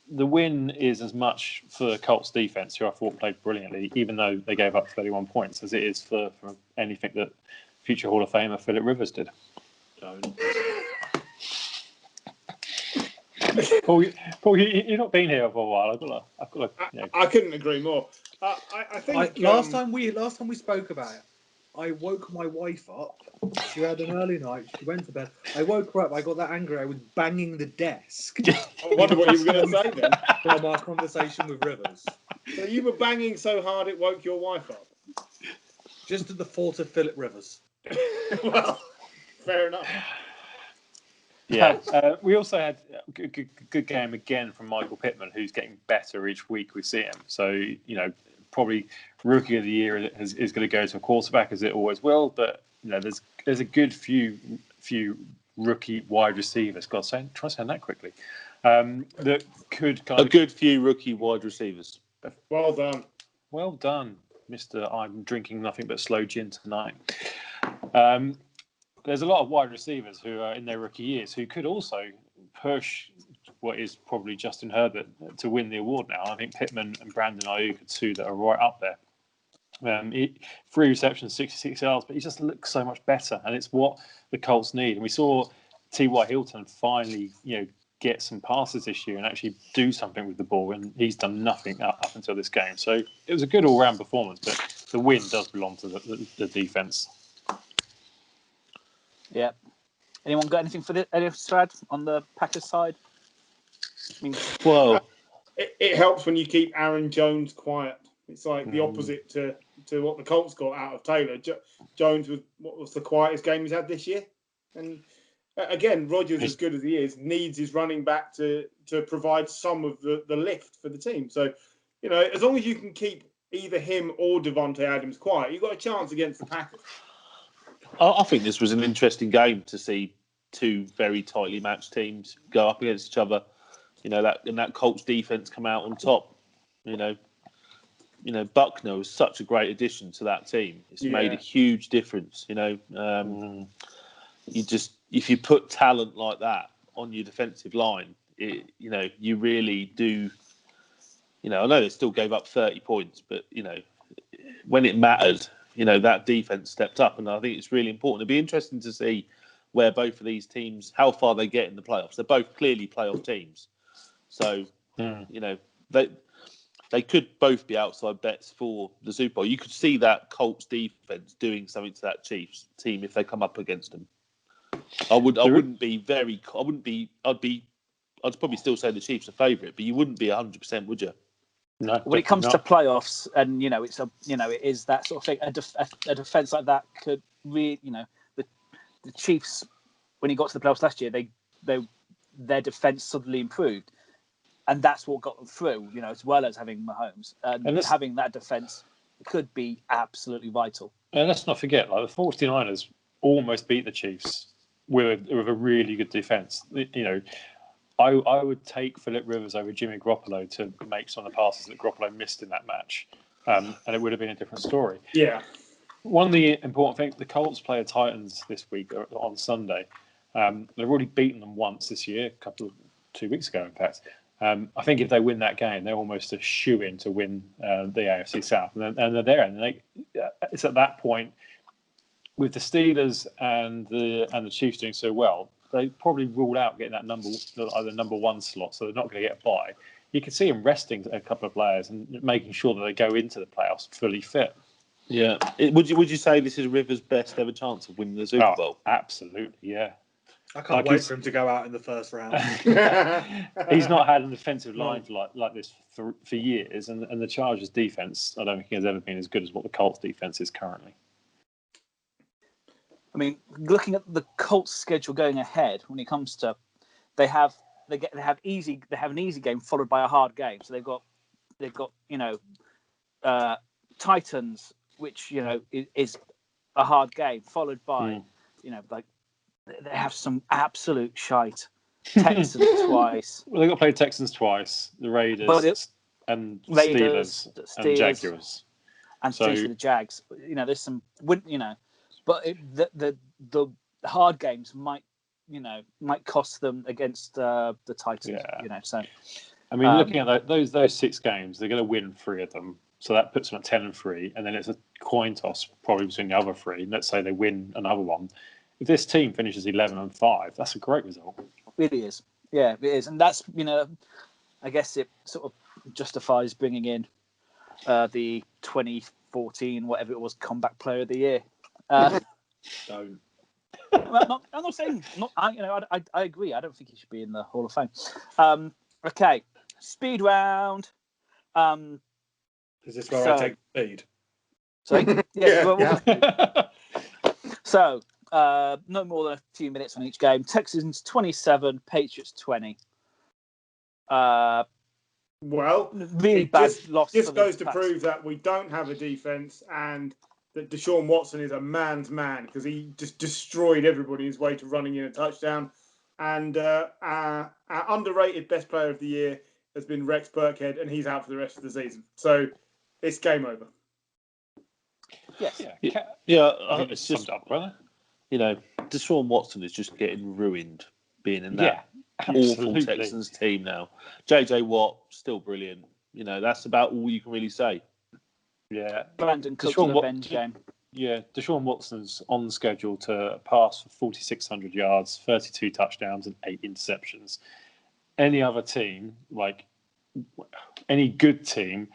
D: the win is as much for the Colts defense, who I thought played brilliantly, even though they gave up 31 points, as it is for anything that future Hall of Famer Philip Rivers did. Paul, you've not been here for a while.
E: I couldn't agree more. I think
C: last time we spoke about it, I woke my wife up. She had an early night. She went to bed. I woke her up. I got that angry. I was banging the desk.
E: I wonder what you were going to say then.
C: From our conversation with Rivers.
E: So you were banging so hard it woke your wife up?
C: Just at the thought of Philip Rivers.
E: Well, fair enough.
D: Yeah, we also had a good game again from Michael Pittman, who's getting better each week we see him. So, probably Rookie of the Year is going to go to a quarterback, as it always will. But, there's a good few rookie wide receivers. God, try saying that quickly. That could
B: good few rookie wide receivers.
E: Well done.
D: Well done, Mr. I'm drinking nothing but slow gin tonight. There's a lot of wide receivers who are in their rookie years who could also push what is probably Justin Herbert to win the award now. I think Pittman and Brandon Ayuk are two that are right up there. 3 receptions, 66 yards, but he just looks so much better, and it's what the Colts need. And we saw T.Y. Hilton finally, get some passes this year and actually do something with the ball, and he's done nothing up until this game. So it was a good all-round performance, but the win does belong to the defense.
A: Yeah. Anyone got anything for the Strad on the Packers side?
B: Well,
E: it helps when you keep Aaron Jones quiet. It's like the opposite to what the Colts got out of Taylor. Jones was the quietest game he's had this year, and again, Rodgers, as good as he is, needs his running back to provide some of the lift for the team. So, as long as you can keep either him or Devontae Adams quiet, you've got a chance against the Packers.
B: I think this was an interesting game to see two very tightly matched teams go up against each other. That Colts defense come out on top. Buckner was such a great addition to that team. It's made a huge difference. You just, if you put talent like that on your defensive line, you really do. I know they still gave up 30 points, but when it mattered, that defense stepped up, and I think it's really important. It'd be interesting to see where both of these teams, how far they get in the playoffs. They're both clearly playoff teams, so they could both be outside bets for the Super Bowl. You could see that Colts defense doing something to that Chiefs team if they come up against them. I'd probably still say the Chiefs are favourite, but you wouldn't be 100%, would you?
D: No,
A: when it comes to playoffs, and it is that sort of thing. A defense like that could really, the Chiefs, when he got to the playoffs last year, their defense suddenly improved, and that's what got them through. As well as having Mahomes and having that defense could be absolutely vital.
D: And let's not forget, the 49ers almost beat the Chiefs with a really good defense. I would take Philip Rivers over Jimmy Garoppolo to make some of the passes that Garoppolo missed in that match, and it would have been a different story.
E: Yeah.
D: One of the important things, the Colts play the Titans this week on Sunday. They've already beaten them once this year, 2 weeks ago, in fact. I think if they win that game, they're almost a shoo-in to win the AFC South, and they're there. And it's at that point, with the Steelers and the Chiefs doing so well, they probably ruled out getting that number one slot, so they're not going to get a bye. You can see them resting a couple of players and making sure that they go into the playoffs fully fit.
B: Yeah. Would you say this is Rivers' best ever chance of winning the Super Bowl?
D: Absolutely, yeah.
C: I can't wait for him to go out in the first round.
D: He's not had an offensive line like this for years, and the Chargers' defense, I don't think has ever been as good as what the Colts' defense is currently.
A: Looking at the Colts' schedule going ahead, when it comes to, they have they have an easy game followed by a hard game. So they've got Titans, which is a hard game, followed by like they have some absolute shite. Texans twice.
D: Well, they got to play Texans twice, the Raiders and
A: Raiders,
D: Steelers and Jaguars,
A: and Steelers for the Jags. There's some but the hard games might cost them against the Titans. So
D: I mean, looking at those 6 games, they're going to win 3 of them. So that puts them at 10-3, and then it's a coin toss probably between the other 3. Let's say they win another one. If this team finishes 11-5, that's a great result.
A: It is, yeah, it is, and that's I guess it sort of justifies bringing in the 2014 whatever it was comeback player of the year.
C: Don't.
A: I'm not saying not. I agree. I don't think he should be in the Hall of Fame. Okay, speed round.
C: Is this where I take the lead?
A: Sorry?
E: Yeah.
A: So, no more than a few minutes on each game. Texans 27, Patriots 20.
E: Well,
A: really bad loss.
E: Just goes to prove that we don't have a defense and that Deshaun Watson is a man's man because he just destroyed everybody on his way to running in a touchdown. And our underrated best player of the year has been Rex Burkhead, and he's out for the rest of the season. So it's game over.
A: Yes.
B: It's just up, brother. Deshaun Watson is just getting ruined being in that awful Texans team now. JJ Watt still brilliant. That's about all you can really say.
D: Yeah,
A: Brandon Cook's revenge game.
D: Yeah, Deshaun Watson's on schedule to pass for 4,600 yards, 32 touchdowns, and 8 interceptions. Any other team, like any good team,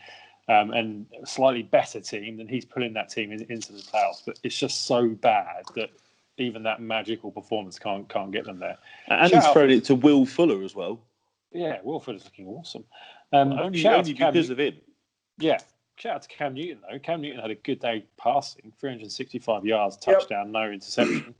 D: and a slightly better team, then he's pulling that team into the playoffs. But it's just so bad that even that magical performance can't get them there.
B: And he's thrown it to Will Fuller as well.
D: Yeah, Will Fuller's looking awesome.
B: Only because of him.
D: Yeah. Shout out to Cam Newton, though. Cam Newton had a good day passing, 365 yards, touchdown, no interception.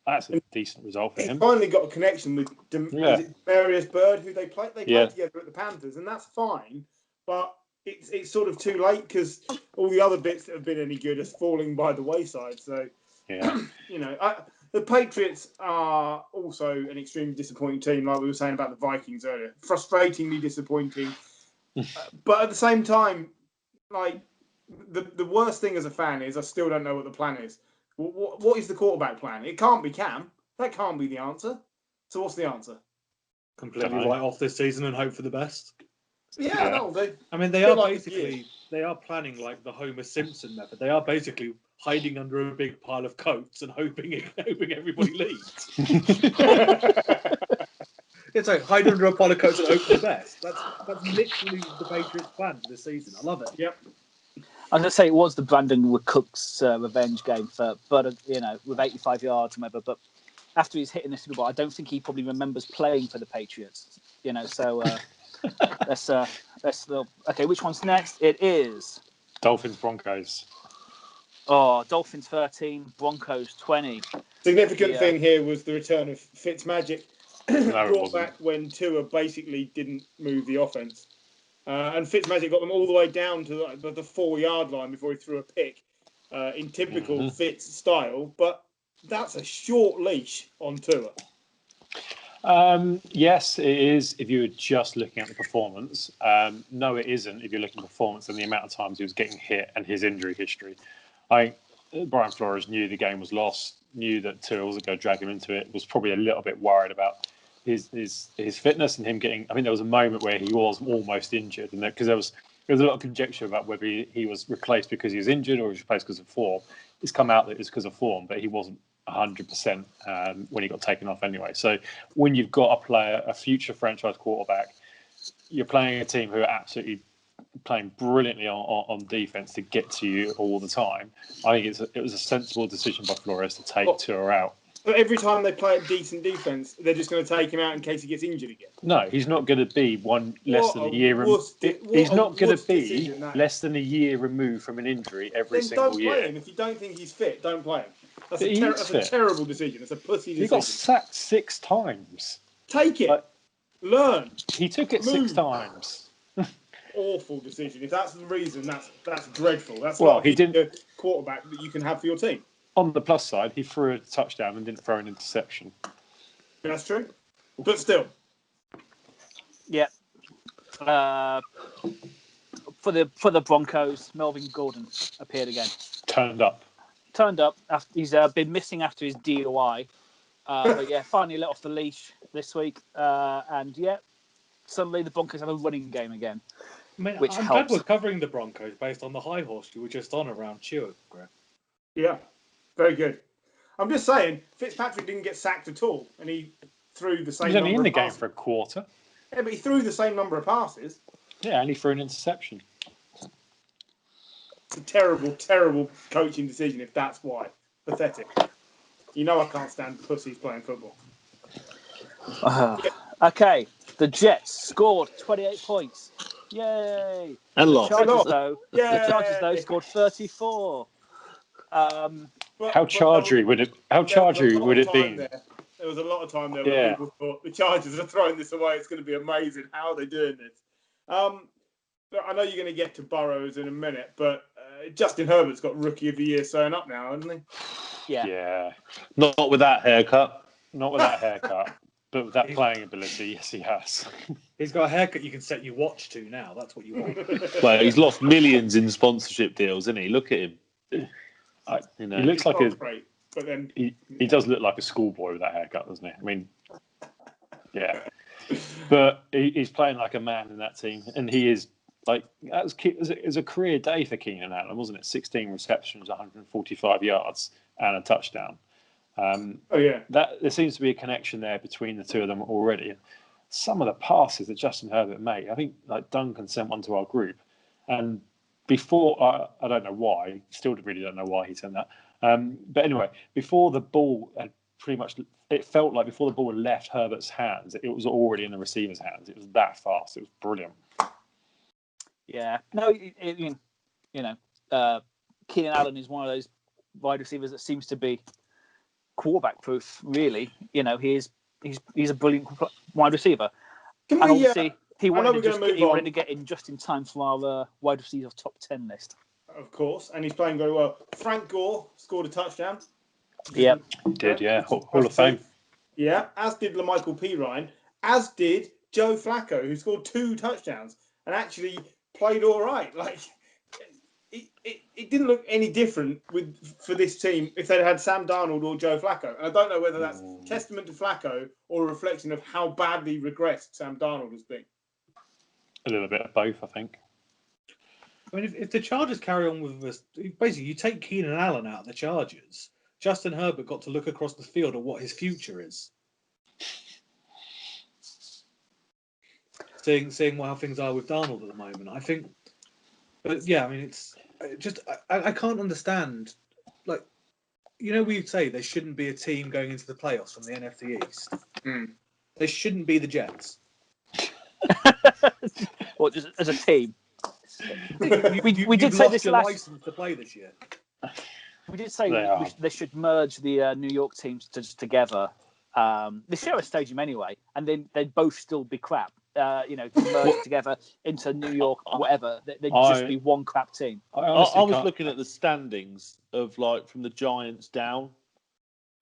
D: That's a decent result for him.
E: He finally got a connection with Darius Bird, who they played together at the Panthers, and that's fine. But it's sort of too late because all the other bits that have been any good are falling by the wayside. So, the Patriots are also an extremely disappointing team, like we were saying about the Vikings earlier. Frustratingly disappointing. But at the same time, the worst thing as a fan is I still don't know what the plan is. What is the quarterback plan? It can't be Cam. That can't be the answer. So what's the answer?
C: Completely write off this season and hope for the best.
E: Yeah, that'll do.
C: I mean, they are planning like the Homer Simpson method. They are basically hiding under a big pile of coats and hoping everybody leaves. It's like hide under a pile of coats and hope for the best. That's literally the Patriots' plan for this season. I love it.
E: Yep.
A: I was going to say it was the Brandon Cooks revenge game but with 85 yards and whatever. But after he's hitting the Super Bowl, I don't think he probably remembers playing for the Patriots. So let's okay. Which one's next? It is
D: Dolphins Broncos.
A: Oh, Dolphins 13, Broncos 20.
E: Significant thing here was the return of Fitzmagic. Brought back when Tua basically didn't move the offense. And Fitzmagic got them all the way down to the 4-yard line before he threw a pick in typical Fitz style. But that's a short leash on Tua.
D: Yes, it is if you were just looking at the performance. No, it isn't if you're looking at performance and the amount of times he was getting hit and his injury history. Brian Flores knew the game was lost, knew that Tua wasn't going to drag him into it, was probably a little bit worried about his fitness and him getting. I mean, there was a moment where he was almost injured, and because there was a lot of conjecture about whether he was replaced because he was injured or he was replaced because of form. It's come out that it was because of form, but he wasn't 100% when he got taken off anyway. So when you've got a future franchise quarterback, you're playing a team who are absolutely playing brilliantly on defense to get to you all the time. I think it was a sensible decision by Flores to take Tua out.
E: But every time they play a decent defense, they're just going to take him out in case he gets injured again.
D: No, he's not going to be less than a year. He's not going to be less than a year removed from an injury every single year.
E: Don't play him. If you don't think he's fit, don't play him. That's a terrible decision. It's a pussy decision.
D: He got sacked 6 times.
E: Take it. Learn.
D: He took it
E: Move.
D: 6 times.
E: Awful decision. If that's the reason, that's dreadful. That's
D: Well,
E: not
D: he didn't.
E: a quarterback that you can have for your team.
D: On the plus side, he threw a touchdown and didn't throw an interception.
E: That's true. But still.
A: Yeah. For the Broncos, Melvin Gordon appeared again.
D: Turned up.
A: After he's been missing after his DUI, but yeah, finally let off the leash this week, and yeah, suddenly the Broncos have a running game again, which
C: I'm
A: helps.
C: glad we're covering the Broncos based on the high horse you were just on around Chua, Greg.
E: Yeah, very good. I'm just saying, Fitzpatrick didn't get sacked at all, and he threw the same
D: He was only
E: number
D: in the
E: of
D: game
E: passes.
D: for a quarter.
E: Yeah, but he threw the same number of passes.
D: Yeah, and he threw an interception.
E: It's a terrible, terrible coaching decision if that's why. Pathetic. You know I can't stand pussies playing football.
A: Okay, the Jets scored 28 points. Yay!
B: And
A: The
B: lost.
A: Chargers though scored 34.
D: How chargery would it be?
E: There was a lot of time there
D: Yeah.
E: where people thought the Chargers are throwing this away. It's going to be amazing. How are they doing this? Look, I know you're going to get to Burrows in a minute, but Justin Herbert's got Rookie of the Year sewn up now, hasn't he?
A: Yeah.
B: Not with that haircut.
D: Not with that haircut, but with that playing ability, yes, he has.
C: He's got a haircut you can set your watch to now. That's what you want.
B: Well, he's lost millions in sponsorship deals, hasn't he? Look at him.
D: He looks like
E: great, but then
D: he does look like a schoolboy with that haircut, doesn't he? I mean, yeah. But he's playing like a man in that team, and he is like it was a career day for Keenan Allen, wasn't it? 16 receptions, 145 yards, and a touchdown. There seems to be a connection there between the two of them already. Some of the passes that Justin Herbert made, I think, like Duncan sent one to our group, and before I don't know why, still really don't know why he sent that. But anyway, before the ball had pretty much, it felt like before the ball had left Herbert's hands, it was already in the receiver's hands. It was that fast. It was brilliant.
A: Yeah. No, Keenan Allen is one of those wide receivers that seems to be quarterback proof. Really, he's a brilliant wide receiver. And obviously, he wanted to get in just in time for our wide receiver top 10 list.
E: Of course, and he's playing very well. Frank Gore scored a touchdown.
A: Yep.
D: He did, yeah. Hall of Fame.
E: Yeah, as did LaMichael Pirine, as did Joe Flacco, who scored 2 touchdowns and actually played all right. Like, it didn't look any different for this team if they'd had Sam Darnold or Joe Flacco. And I don't know whether that's testament to Flacco or a reflection of how badly regressed Sam Darnold has been.
D: A little bit of both, I think.
C: I mean, if the Chargers carry on with this, basically you take Keenan Allen out of the Chargers, Justin Herbert got to look across the field at what his future is. Seeing how things are with Darnold at the moment, I think. But yeah, I mean, it's just I can't understand. Like, we'd say there shouldn't be a team going into the playoffs from the NFC East. They shouldn't be the Jets.
A: Or just as a team.
C: We did say this license to play this year.
A: We did say they should merge the New York teams together. They share a stadium anyway, and then they'd both still be crap. Merge together into New York, whatever. They'd just be one crap team.
B: I was looking at the standings of from the Giants down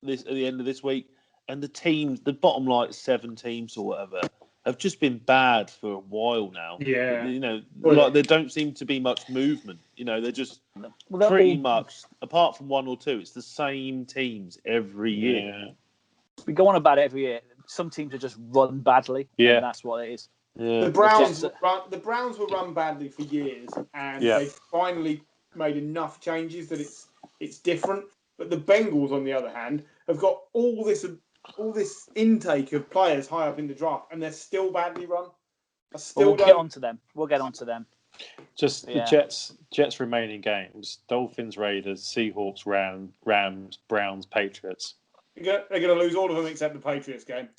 B: at the end of this week, and the teams, the bottom 7 teams or whatever, have just been bad for a while now.
E: Yeah.
B: There don't seem to be much movement. They're just pretty much, apart from 1 or 2, it's the same teams every year.
A: We go on about it every year. Some teams are just run badly.
D: Yeah.
A: And that's what it is.
B: Yeah.
E: The Browns were run badly for years, and they finally made enough changes that it's different. But the Bengals, on the other hand, have got all this intake of players high up in the draft, and they're still badly run.
A: We'll get on to them.
D: Just the Jets remaining games: Dolphins, Raiders, Seahawks, Rams, Browns, Patriots.
E: They're going to lose all of them except the Patriots game.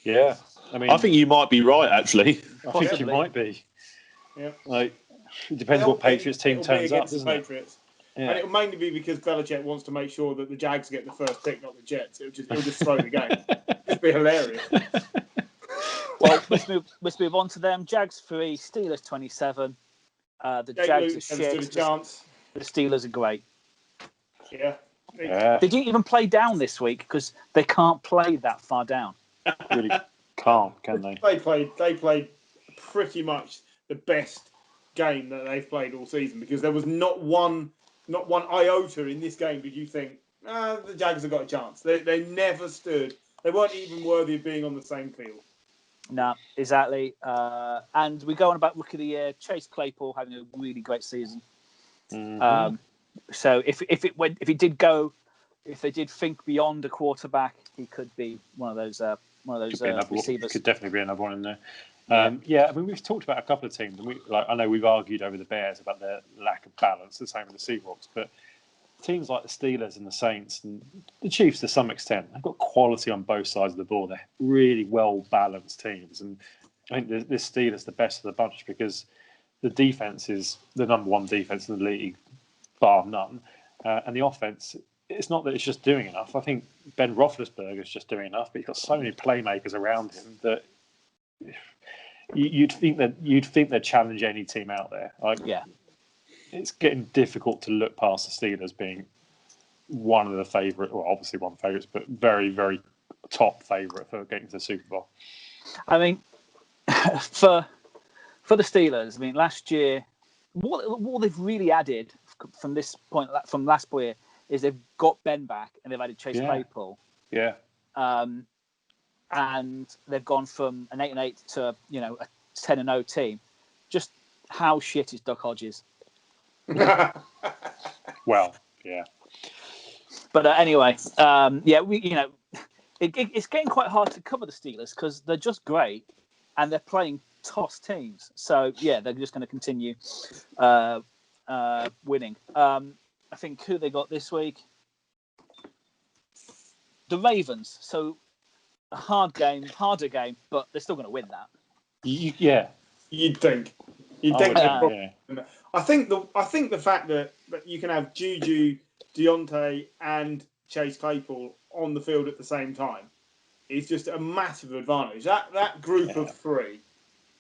D: Yeah,
B: I think you might be right. Actually,
D: I think you might be.
E: Yeah.
D: It depends what Patriots team turns up, doesn't it?
E: And it'll mainly be because Belichick wants to make sure that the Jags get the first pick, not the Jets. He'll just throw the game. It'll be hilarious.
A: Well, let's move on to them. Jags 3, Steelers 27. The
E: Jake
A: Jags
E: Luton
A: are
E: never stood a
A: shit.
E: chance.
A: The Steelers are great.
E: Yeah.
D: Yeah,
A: They didn't even play down this week because they can't play that far down.
D: really can't, can they?
E: They played pretty much the best game that they've played all season, because there was not one iota in this game did you think the Jags have got a chance. They never stood. They weren't even worthy of being on the same field.
A: No, exactly. And we go on about Rookie of the Year. Chase Claypool having a really great season.
D: Mm-hmm.
A: So if they did think beyond a quarterback, he could be one of those receivers.
D: Could definitely be another one in there. I mean, we've talked about a couple of teams, and I know we've argued over the Bears about their lack of balance. The same with the Seahawks, but teams like the Steelers and the Saints and the Chiefs, to some extent, they've got quality on both sides of the ball. They're really well balanced teams, and I think this Steelers the best of the bunch because the defense is the number one defense in the league, bar none, and the offense. It's not that it's just doing enough. I think Ben Roethlisberger is just doing enough, but he's got so many playmakers around him that you'd think they'd challenge any team out there. It's getting difficult to look past the Steelers being one of the favourite, well, obviously one of the favourites, but very, very top favourite for getting to the Super Bowl.
A: I mean, for the Steelers, I mean, last year, what they've really added from this point, from last year, is they've got Ben back and they've added Chase Claypool.
D: Yeah.
A: And they've gone from an 8-8 to a 10-0 team. Just how shit is Doug Hodges?
D: Well, yeah.
A: But anyway, it's getting quite hard to cover the Steelers because they're just great and they're playing toss teams. So yeah, they're just going to continue winning. I think who they got this week? The Ravens. So a harder game, but they're still going to win that.
E: You'd think. I think the fact that you can have Juju, Deontay, and Chase Claypool on the field at the same time is just a massive advantage. That group of three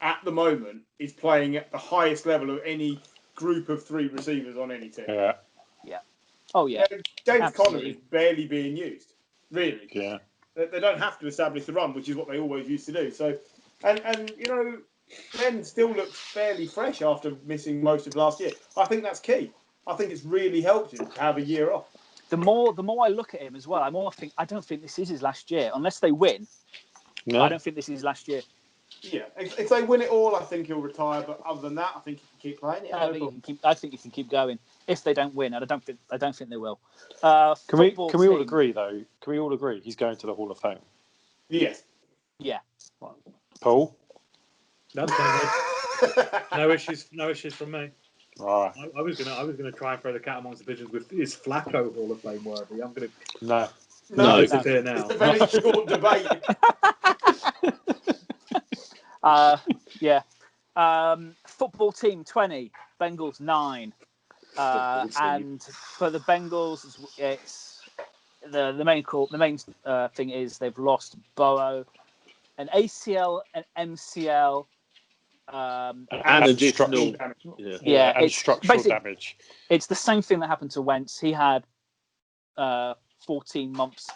E: at the moment is playing at the highest level of any group of three receivers on any team.
D: Yeah.
A: Oh yeah.
E: James Conner is barely being used, really.
D: Yeah.
E: They don't have to establish the run, which is what they always used to do. So, and Ben still looks fairly fresh after missing most of last year. I think that's key. I think it's really helped him to have a year off.
A: The more I look at him as well, I don't think this is his last year unless they win. No. I don't think this is his last year.
E: Yeah, if they win it all, I think he'll retire. But other than that, I think he can keep playing. Yeah,
A: I think he can keep going. If they don't win, and I don't think they will.
D: Can we all agree though? Can we all agree he's going to the Hall of Fame?
E: Yes.
A: Yeah.
D: Paul?
C: That's no issues from me.
D: Right.
C: I was gonna try and throw the cat amongst the pigeons with is Flacco Hall of Fame worthy? I'm gonna
E: no.
C: It's here now.
E: It's a very short debate.
A: Football team 20, Bengals 9, and for the Bengals, it's the main thing is they've lost Burrow, an ACL, an MCL,
B: and additional
D: and structural damage.
A: It's the same thing that happened to Wentz. He had 14 months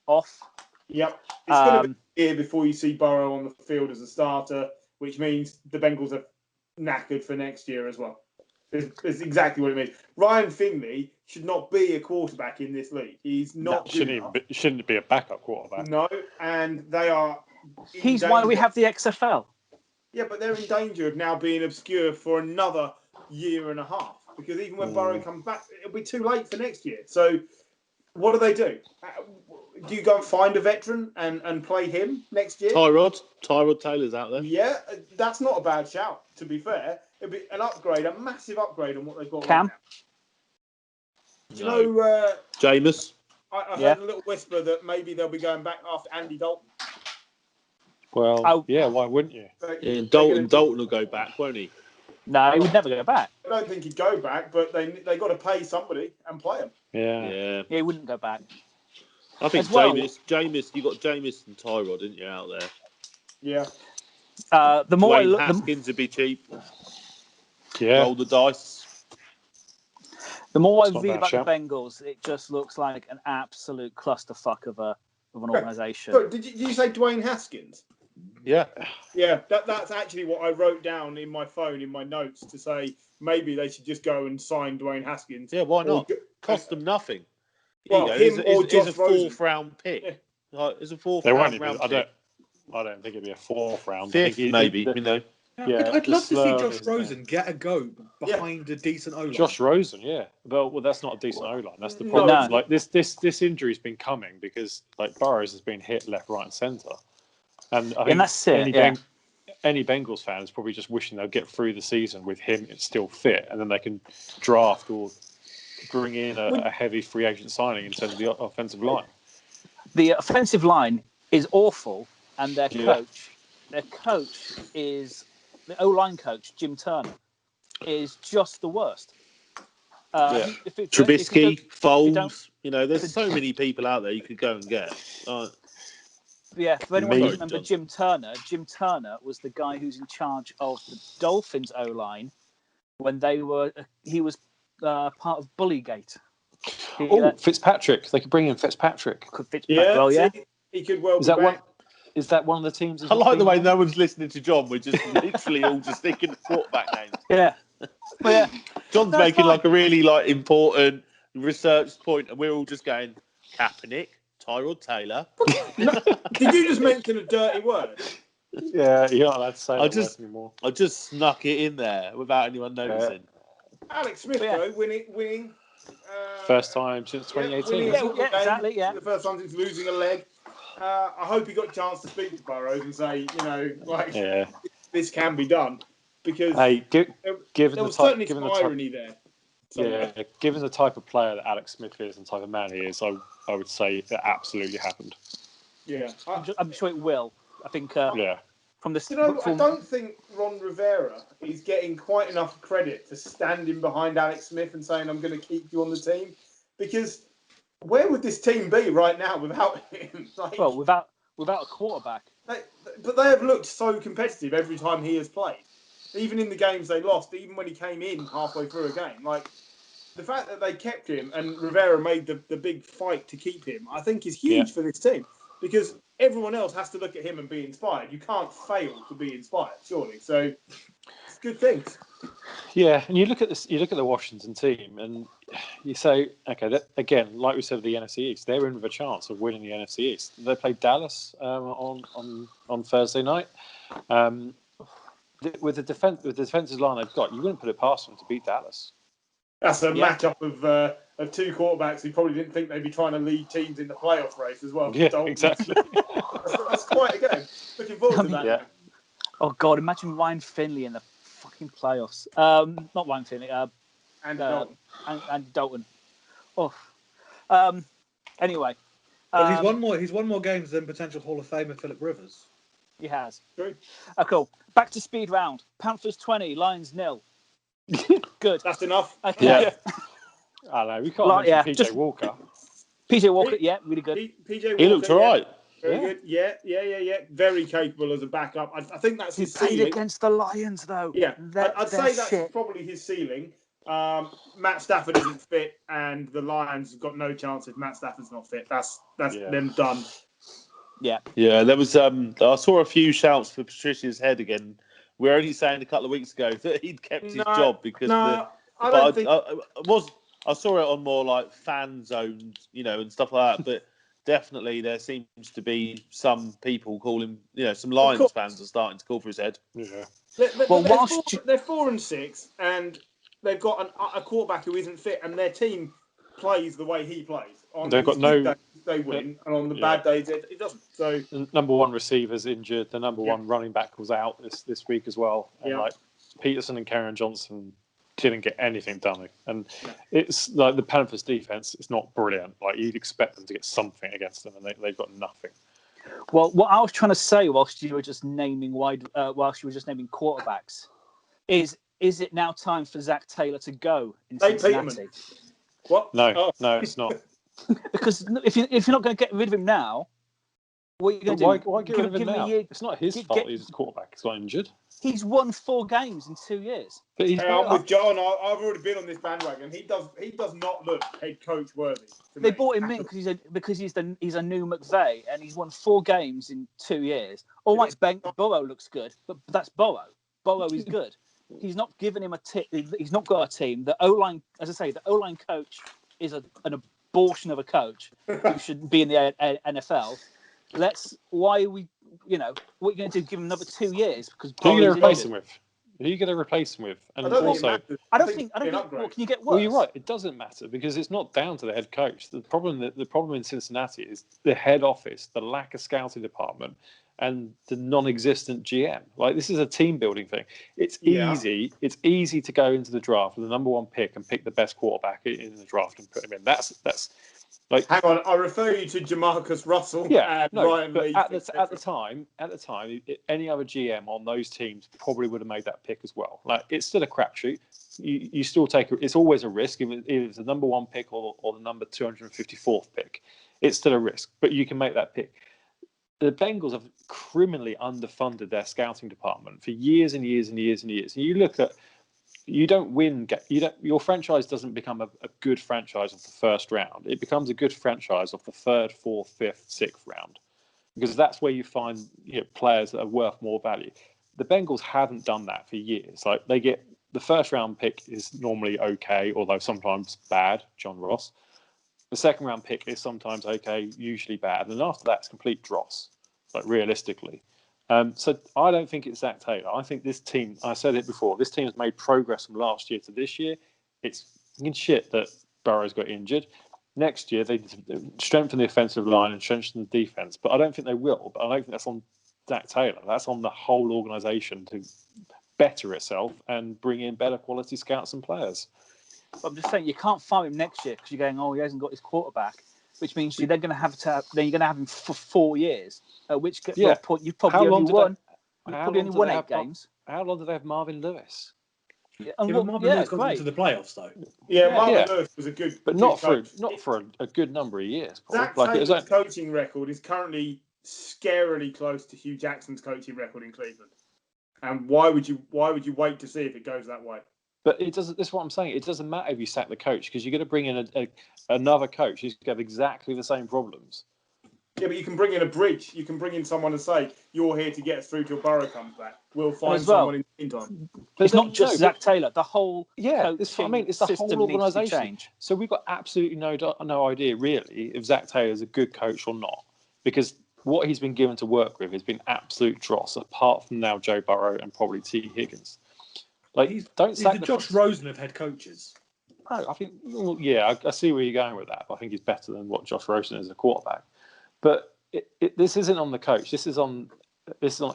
A: off.
E: Yep. It's going to be a year before you see Burrow on the field as a starter, which means the Bengals are knackered for next year as well. It's exactly what it means. Ryan Finley should not be a quarterback in this league. He's not.
D: Shouldn't be a backup quarterback.
E: No, and they are.
A: He's why we have the XFL.
E: Yeah, but they're in danger of now being obscure for another year and a half because even when Burrow comes back, it'll be too late for next year. So, what do? Do you go and find a veteran and play him next year?
B: Tyrod Taylor's out there.
E: Yeah, that's not a bad shout, to be fair. It'd be an upgrade, a massive upgrade on what they've got
A: Cam?
E: right now. Do you know...
B: Jameis?
E: I heard a little whisper that maybe they'll be going back after Andy Dalton.
D: Well, why wouldn't you?
B: Dalton will go back, won't he?
A: No, he would never go back.
E: I don't think he'd go back, but they got to pay somebody and play him.
D: Yeah.
B: Yeah.
A: He wouldn't go back.
B: I think
A: As well-
B: Jameis, you got Jameis and Tyrod, didn't you, out there?
E: Yeah.
A: The more I
B: Dwayne
A: look,
B: Haskins would be cheap.
D: Yeah.
B: Roll the dice.
A: the more I
D: It's not a
A: read
D: bad
A: about
D: shout.
A: the Bengals, it just looks like an absolute clusterfuck of an organisation.
E: So, did you say Dwayne Haskins?
B: Yeah.
E: Yeah, that's actually what I wrote down in my phone in my notes to say maybe they should just go and sign Dwayne Haskins.
B: Yeah, why
E: Or
B: not?
E: go-
B: Cost them nothing.
E: Well,
B: Here you
E: him
B: go.
E: or
B: It's
E: Josh
B: a
E: Rosen.
B: fourth round pick.
E: Yeah.
B: Like, it's a fourth
D: They won't
B: round
D: even.
B: pick.
D: I don't think it'd be a fourth round.
B: Fifth, maybe. You know.
D: Yeah,
C: I'd love to see
D: slow
C: Josh
D: is-
C: Rosen get a go behind a decent O-line.
D: Josh Rosen, yeah. Well, that's not a decent O-line. That's the
E: No,
D: problem.
A: no.
D: Like this injury's been coming because like Burrows has been hit left, right, and centre, and I think
A: that's it,
D: any Bengals fan is probably just wishing they'll get through the season with him still fit, and then they can draft or bring in a heavy free agent signing in terms of the offensive line.
A: The offensive line is awful, and their
D: Yeah.
A: coach is the O-line coach, Jim Turner, is just the worst.
B: Yeah.
A: If you
B: Trubisky,
A: don't-
B: Foles. You know, there's so many people out there you could go and get.
A: Yeah, for anyone who
B: Me.
A: doesn't remember Jim Turner was the guy who's in charge of the Dolphins O-line when he was part of Bullygate.
D: Fitzpatrick. They could bring in Fitzpatrick.
E: Yeah, he could well
D: Is
E: be
D: that one?
E: back.
D: Is that one of the teams?
B: I like the way no one's listening to John. We're just literally all just thinking of quarterback names.
A: Yeah. Well, yeah.
B: John's
A: That's
B: making
A: fine.
B: like a really important research point, and we're all just going Kaepernick, Tyrod Taylor.
E: Did you just mention a dirty word?
D: Yeah, you're not allowed to say that
B: just-
D: word anymore.
B: I just snuck it in there without anyone noticing.
E: Alex Smith,
A: Yeah.
E: though, winning.
D: First time since 2018.
E: winning a
A: Yeah,
E: football
A: yeah,
E: game.
A: exactly, yeah.
E: The first time since losing a leg. I hope he got a chance to speak to Burrows and say,
D: Yeah.
E: this can be done. Because
D: Hey, given
E: there
D: the
E: was
D: type,
E: certainly
D: given
E: some
D: the type,
E: irony there. somewhere.
D: yeah, given the type of player that Alex Smith is and type of man he is, I would say it absolutely happened.
E: Yeah.
A: I'm sure it will. I think
D: Yeah.
A: from the
E: I don't think Ron Rivera is getting quite enough credit for standing behind Alex Smith and saying, I'm going to keep you on the team. Because where would this team be right now without him?
A: well without a quarterback.
E: But they have looked so competitive every time he has played. Even in the games they lost, even when he came in halfway through a game. Like, the fact that they kept him and Rivera made the big fight to keep him, I think is huge for this team. Because everyone else has to look at him and be inspired. You can't fail to be inspired, surely. So, it's good things.
D: Yeah, and you look at this. You look at the Washington team, and you say, okay, again, like we said with the NFC East, they're in with a chance of winning the NFC East. They played Dallas on Thursday night. With the defensive line they've got, you wouldn't put it past them to beat Dallas.
E: That's a matchup of two quarterbacks who probably didn't think they'd be trying to lead teams in the playoff race as well.
D: Yeah,
E: Dolphins.
D: exactly.
E: That's quite a game. Looking forward to that.
D: Yeah.
A: Oh God, imagine Ryan Finley in the fucking playoffs. Not Ryan Finley.
E: And Dalton.
A: And Dalton. Oh. Anyway.
C: Well, he's won more games than potential Hall of Famer Philip Rivers.
A: He has.
E: True.
A: Oh, cool. Back to speed round. Panthers 20, Lions 0. Good.
E: That's enough.
A: Okay.
D: Yeah. I know, we can't mention PJ
A: just-
D: Walker.
A: PJ Walker, yeah, really good.
E: PJ Walker,
B: He looked all right.
E: Very
D: Yeah.
E: good. Yeah. Very capable as a backup. I think that's
A: He
E: his
A: played
E: ceiling.
A: against the Lions, though.
E: Yeah,
A: They're
E: I'd say that's
A: shit.
E: probably his ceiling. Matt Stafford isn't fit, and the Lions have got no chance if Matt Stafford's not fit. That's them done.
A: Yeah.
B: Yeah, there was. I saw a few shouts for Patricia's head again. We were only saying a couple of weeks ago that he'd kept his job because
E: I don't think.
B: I saw it on more like fan zones, and stuff like that. But definitely, there seems to be some people calling. Some Lions fans are starting to call for his head.
D: Yeah.
A: Well,
E: They're 4-6, and they've got a quarterback who isn't fit, and their team plays the way he plays. On
D: They've got
E: his
D: no-
E: good days, they win, and on the bad days, it doesn't. So
D: The number one receiver's injured. The number one running back was out this week as well. And like Peterson and Karen Johnson didn't get anything done. And it's like the Panthers defense, it's not brilliant. Like you'd expect them to get something against them, and they've got nothing.
A: Well, what I was trying to say whilst you were just naming quarterbacks is is it now time for Zach Taylor to go in
E: Hey,
A: Cincinnati?
E: Peterman. What?
D: No,
E: Oh.
D: no, it's not.
A: Because if you're not going to get rid of him now, what are you going to do?
D: Why get rid of him now?
A: year.
D: It's not his fault. He's a quarterback. He's got injured.
A: He's won 4 games in 2 years.
D: But he's
E: Hey, I'm with John. I've already been on this bandwagon. He does not look head coach worthy.
A: They bought him in because he's a new McVay, and he's won 4 games in 2 years. All right, Burrow looks good, but that's Burrow. Burrow is good. He's not given him a tip. He's not got a team. The O-line, as I say, the O-line coach is an abortion of a coach who shouldn't be in the NFL. Why are we? What are you going to do? Give him another 2 years? Because
D: who are you going to replace him with? Who are you going to replace him with? And
E: I don't
D: also,
E: think
A: I don't think. What can you get worse?
D: well, you're right. It doesn't matter because it's not down to the head coach. The problem in Cincinnati is the head office, the lack of scouting department, and the non-existent GM. Like, this is a team building thing. It's easy. It's easy to go into the draft with the number 1 pick and pick the best quarterback in the draft and put him in. That's like.
E: Hang on, I refer you to Jamarcus Russell.
D: Yeah,
E: and Ryan Leaf.
D: at the time, any other GM on those teams probably would have made that pick as well. Like, it's still a crapshoot. You still take it's always a risk. If it's the number 1 pick or the number 254th pick, it's still a risk. But you can make that pick. The Bengals have criminally underfunded their scouting department for years and years and years and years. And you look at, you don't win. Your franchise doesn't become a good franchise off the first round. It becomes a good franchise off the 3rd, 4th, 5th, 6th round, because that's where you find players that are worth more value. The Bengals haven't done that for years. Like, they get the first round pick is normally okay, although sometimes bad. John Ross. The second round pick is sometimes okay, usually bad, and after that, it's complete dross. Like, realistically. So I don't think it's Zach Taylor. I think this team, I said it before, this team has made progress from last year to this year. It's shit that Burrow's got injured. Next year, they strengthen the offensive line and strengthen the defense, but I don't think they will. But I don't think that's on Zach Taylor. That's on the whole organization to better itself and bring in better quality scouts and players.
A: I'm just saying, you can't fire him next year because you're going, he hasn't got his quarterback, which means you're then going to have then you're going to have him for 4 years. At which point you probably only won 8 games.
D: How long did they have Marvin Lewis?
C: Marvin Lewis got into the playoffs though.
E: Marvin Lewis was a good,
D: but not for a good number of years.
E: Zach Taylor's coaching record is currently scarily close to Hugh Jackson's coaching record in Cleveland. And why would you wait to see if it goes that way?
D: But it doesn't. That's what I'm saying. It doesn't matter if you sack the coach because you're going to bring in another coach who's got exactly the same problems.
E: Yeah, but you can bring in a bridge. You can bring in someone and say, "You're here to get us through till Burrow comes back. We'll find someone in the meantime."
A: But it's not just Zach Taylor. The whole
D: that's what I mean. It's the whole organisation. So we've got absolutely no idea really if Zach Taylor is a good coach or not, because what he's been given to work with has been absolute dross. Apart from now Joe Burrow and probably T. Higgins. Like, he's the
C: Josh Rosen of head coaches.
D: No, I think, I see where you're going with that. But I think he's better than what Josh Rosen is as a quarterback. But this isn't on the coach. This is on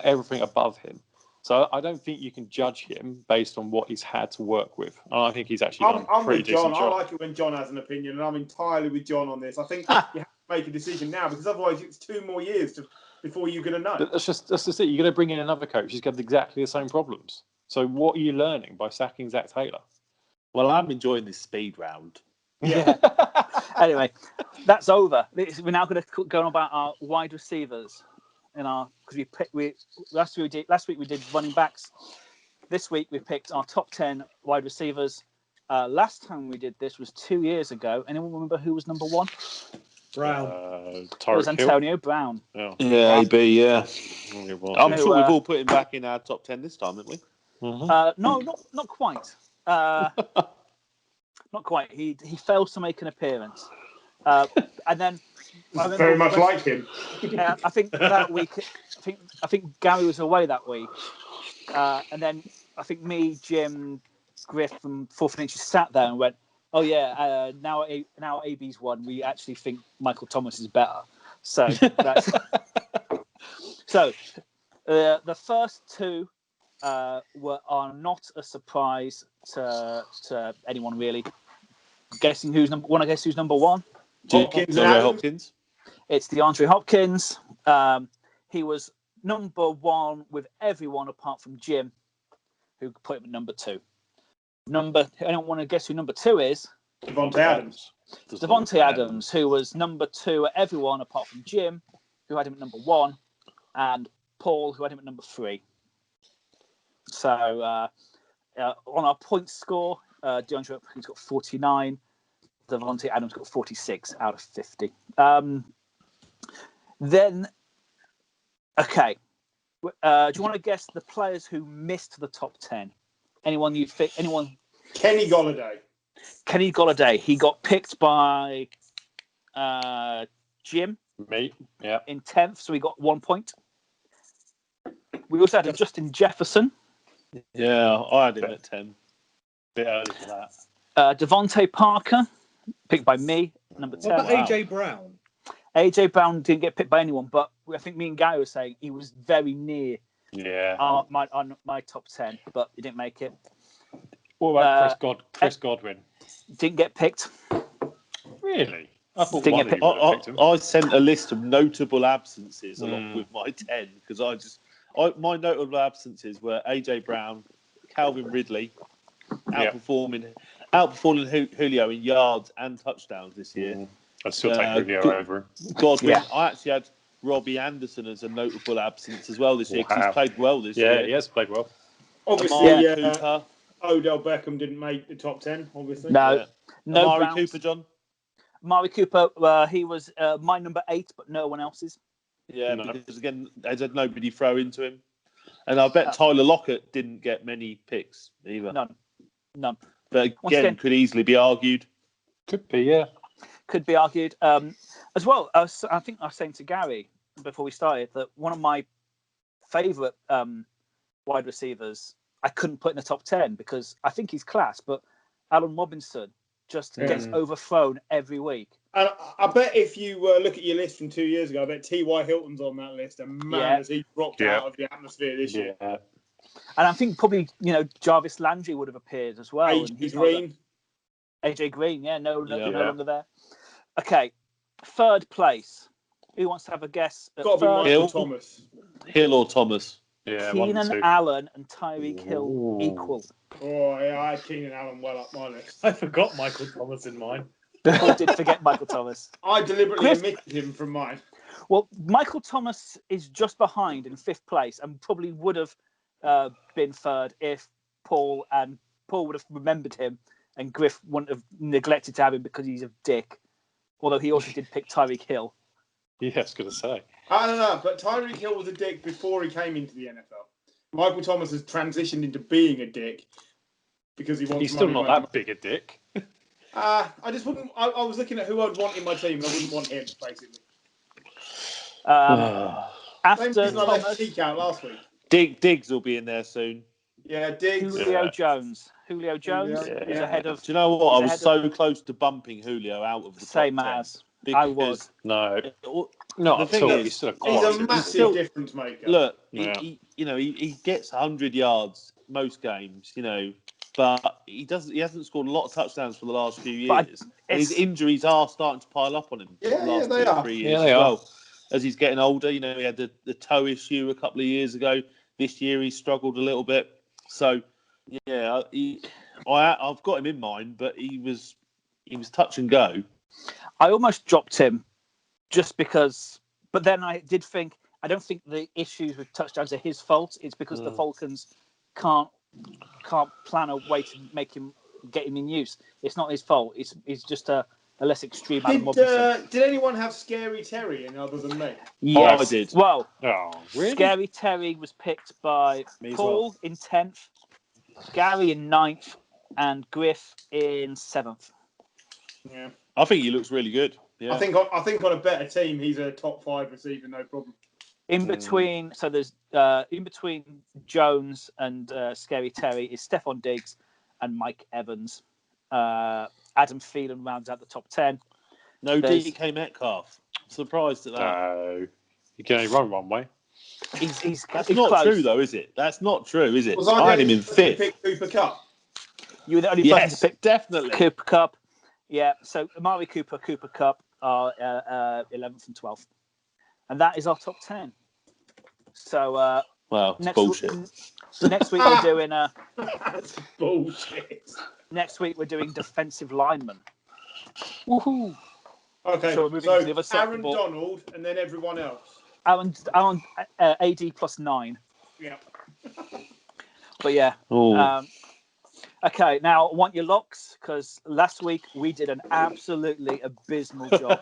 D: everything above him. So I don't think you can judge him based on what he's had to work with. And I think he's actually done a pretty decent job.
E: I like it when John has an opinion, and I'm entirely with John on this. I think you have to make a decision now because otherwise it's 2 more years before you're going to know.
D: But that's just it. You're going to bring in another coach who's got exactly the same problems. So what are you learning by sacking Zach Taylor?
B: Well, I'm enjoying this speed round.
A: Yeah. Anyway, that's over. We're now going to go on about our wide receivers because last week we did running backs. This week we picked our top 10 wide receivers. Last time we did this was 2 years ago. Anyone remember who was number 1?
C: Brown.
A: It was Antonio Brown.
B: Yeah, AB. Yeah. I'm sure we've all put him back in our top 10 this time, haven't we?
A: Mm-hmm. No, not quite. Not quite. He failed to make an appearance, and then
E: very much like him.
A: I think that week, I think Gary was away that week, and then I think me, Jim, Griff, and Fourth Inch sat there and went, "Oh yeah, now AB's won. We actually think Michael Thomas is better." So that's the first 2. Are not a surprise to anyone really. Guessing who's number 1? I guess who's number 1?
B: Hopkins.
A: It's DeAndre Hopkins. He was number 1 with everyone apart from Jim, who put him at number 2. Anyone want to guess who number 2 is?
E: Devontae Adams.
A: Devontae Adams, who was number 2 at everyone apart from Jim, who had him at number 1, and Paul, who had him at number 3. So on our point score, DeAndre Hopkins got 49. Devontae Adams got 46 out of 50. Then, okay. Do you want to guess the players who missed the top 10? Anyone you think? Anyone?
E: Kenny Golladay.
A: Kenny Golladay. He got picked by Jim.
D: Me, yeah.
A: In 10th, so we got 1 point. We also had a Justin Jefferson.
B: Yeah, I had him at 10.
D: Bit early for that.
A: Devontae Parker, picked by me, number 10.
C: What about AJ Brown?
A: AJ Brown didn't get picked by anyone, but I think me and Gary were saying he was very near my top 10, but he didn't make it.
D: What about Chris Godwin?
A: Didn't get picked.
D: Really? I thought
A: Didn't
D: one
A: get
D: of you would have picked him.
B: I sent a list of notable absences along with my 10 because my notable absences were AJ Brown, Calvin Ridley, outperforming Julio in yards and touchdowns this year.
D: I'd still take Julio over him.
B: Godwin. Yeah. I actually had Robbie Anderson as a notable absence as well this year because he's played well this year.
D: Yeah, he has played well.
E: Obviously, Cooper. Odell Beckham didn't make the top 10, obviously.
A: No
B: Amari Cooper, John.
A: Amari Cooper, he was my number 8, but no one else's.
B: Yeah, because again, they had nobody throw into him. And I bet Tyler Lockett didn't get many picks either.
A: None.
B: But again, could easily be argued.
D: Could be, yeah.
A: Could be argued. As well, I think I was saying to Gary before we started that one of my favourite wide receivers I couldn't put in the top 10 because I think he's class, but Allen Robinson just gets overthrown every week.
E: And I bet if you look at your list from 2 years ago, I bet T.Y. Hilton's on that list, and has he dropped out of the atmosphere this year.
A: And I think probably, Jarvis Landry would have appeared as well.
E: AJ Green.
A: AJ Green, no longer there. Okay, 3rd place. Who wants to have a guess?
E: Got to be Michael Thomas.
B: Hill or Thomas.
D: Yeah,
A: Keenan Allen and Tyreek Hill equal.
E: Oh, yeah, I had Keenan Allen well up my list.
C: I forgot Michael Thomas in mine.
A: I did forget Michael Thomas.
E: I deliberately omitted him from mine.
A: Well, Michael Thomas is just behind in 5th place and probably would have been 3rd if Paul would have remembered him and Griff wouldn't have neglected to have him because he's a dick. Although he also did pick Tyreek Hill.
D: Yeah, I was going to say.
E: I don't know, but Tyreek Hill was a dick before he came into the NFL. Michael Thomas has transitioned into being a dick because he wants.
D: He's still not that big a dick.
E: I just wouldn't. I was looking at who I'd want in my team, and I wouldn't want him basically.
A: After
E: Thomas, I left Cheek out last week.
B: Diggs will be in there soon.
E: Yeah, Diggs.
A: Julio Jones. Julio Jones is ahead of.
B: Do you know what? I was so close to bumping Julio out of the
A: same
B: top 10
A: as I was.
D: No, not at all. He's
E: a massive difference maker.
B: Look, he gets 100 yards most games, but he hasn't scored a lot of touchdowns for the last few years. And his injuries are starting to pile up on him.
E: Yeah, the last 2 or 3
B: years as well. As he's getting older, he had the toe issue a couple of years ago. This year he struggled a little bit. So, yeah, I've got him in mind, but he was touch and go.
A: I almost dropped him just because, but then I did think, I don't think the issues with touchdowns are his fault. It's because the Falcons can't plan a way to get him in use. It's not his fault. It's just a less extreme Allen Robinson.
E: Did anyone have Scary Terry in other than me?
A: Yes.
B: I did.
A: Well,
D: really?
A: Scary Terry was picked by Paul in 10th, Gary in 9th, and Griff in 7th.
E: Yeah.
B: I think he looks really good. Yeah.
E: I think on a better team, he's a top 5 receiver, no problem.
A: In between, so there's in between Jones and Scary Terry is Stephon Diggs and Mike Evans. Adam Thielen rounds out the top 10.
B: No DK Metcalf. Surprised at that.
D: No, you can only run one way.
B: That's not
A: close.
B: true, though, is it? That's not true, is it?
E: I
B: had him in 5th.
E: Pick Cooper Kupp.
A: You were the only person to pick
B: definitely
A: Cooper Kupp. Yeah, so Amari Cooper Kupp are 11th and 12th. And that is our top 10. So
B: Well, it's bullshit.
A: Next week we're doing
E: That's bullshit.
A: next week we're doing defensive linemen. Woohoo!
E: Okay,
A: So we're moving to the
E: so
A: other side of the
E: Aaron
A: ball.
E: Donald and then everyone else.
A: Aaron AD plus 9.
E: Yeah.
A: But yeah.
B: Oh,
A: Okay, now I want your locks because last week we did an absolutely abysmal job.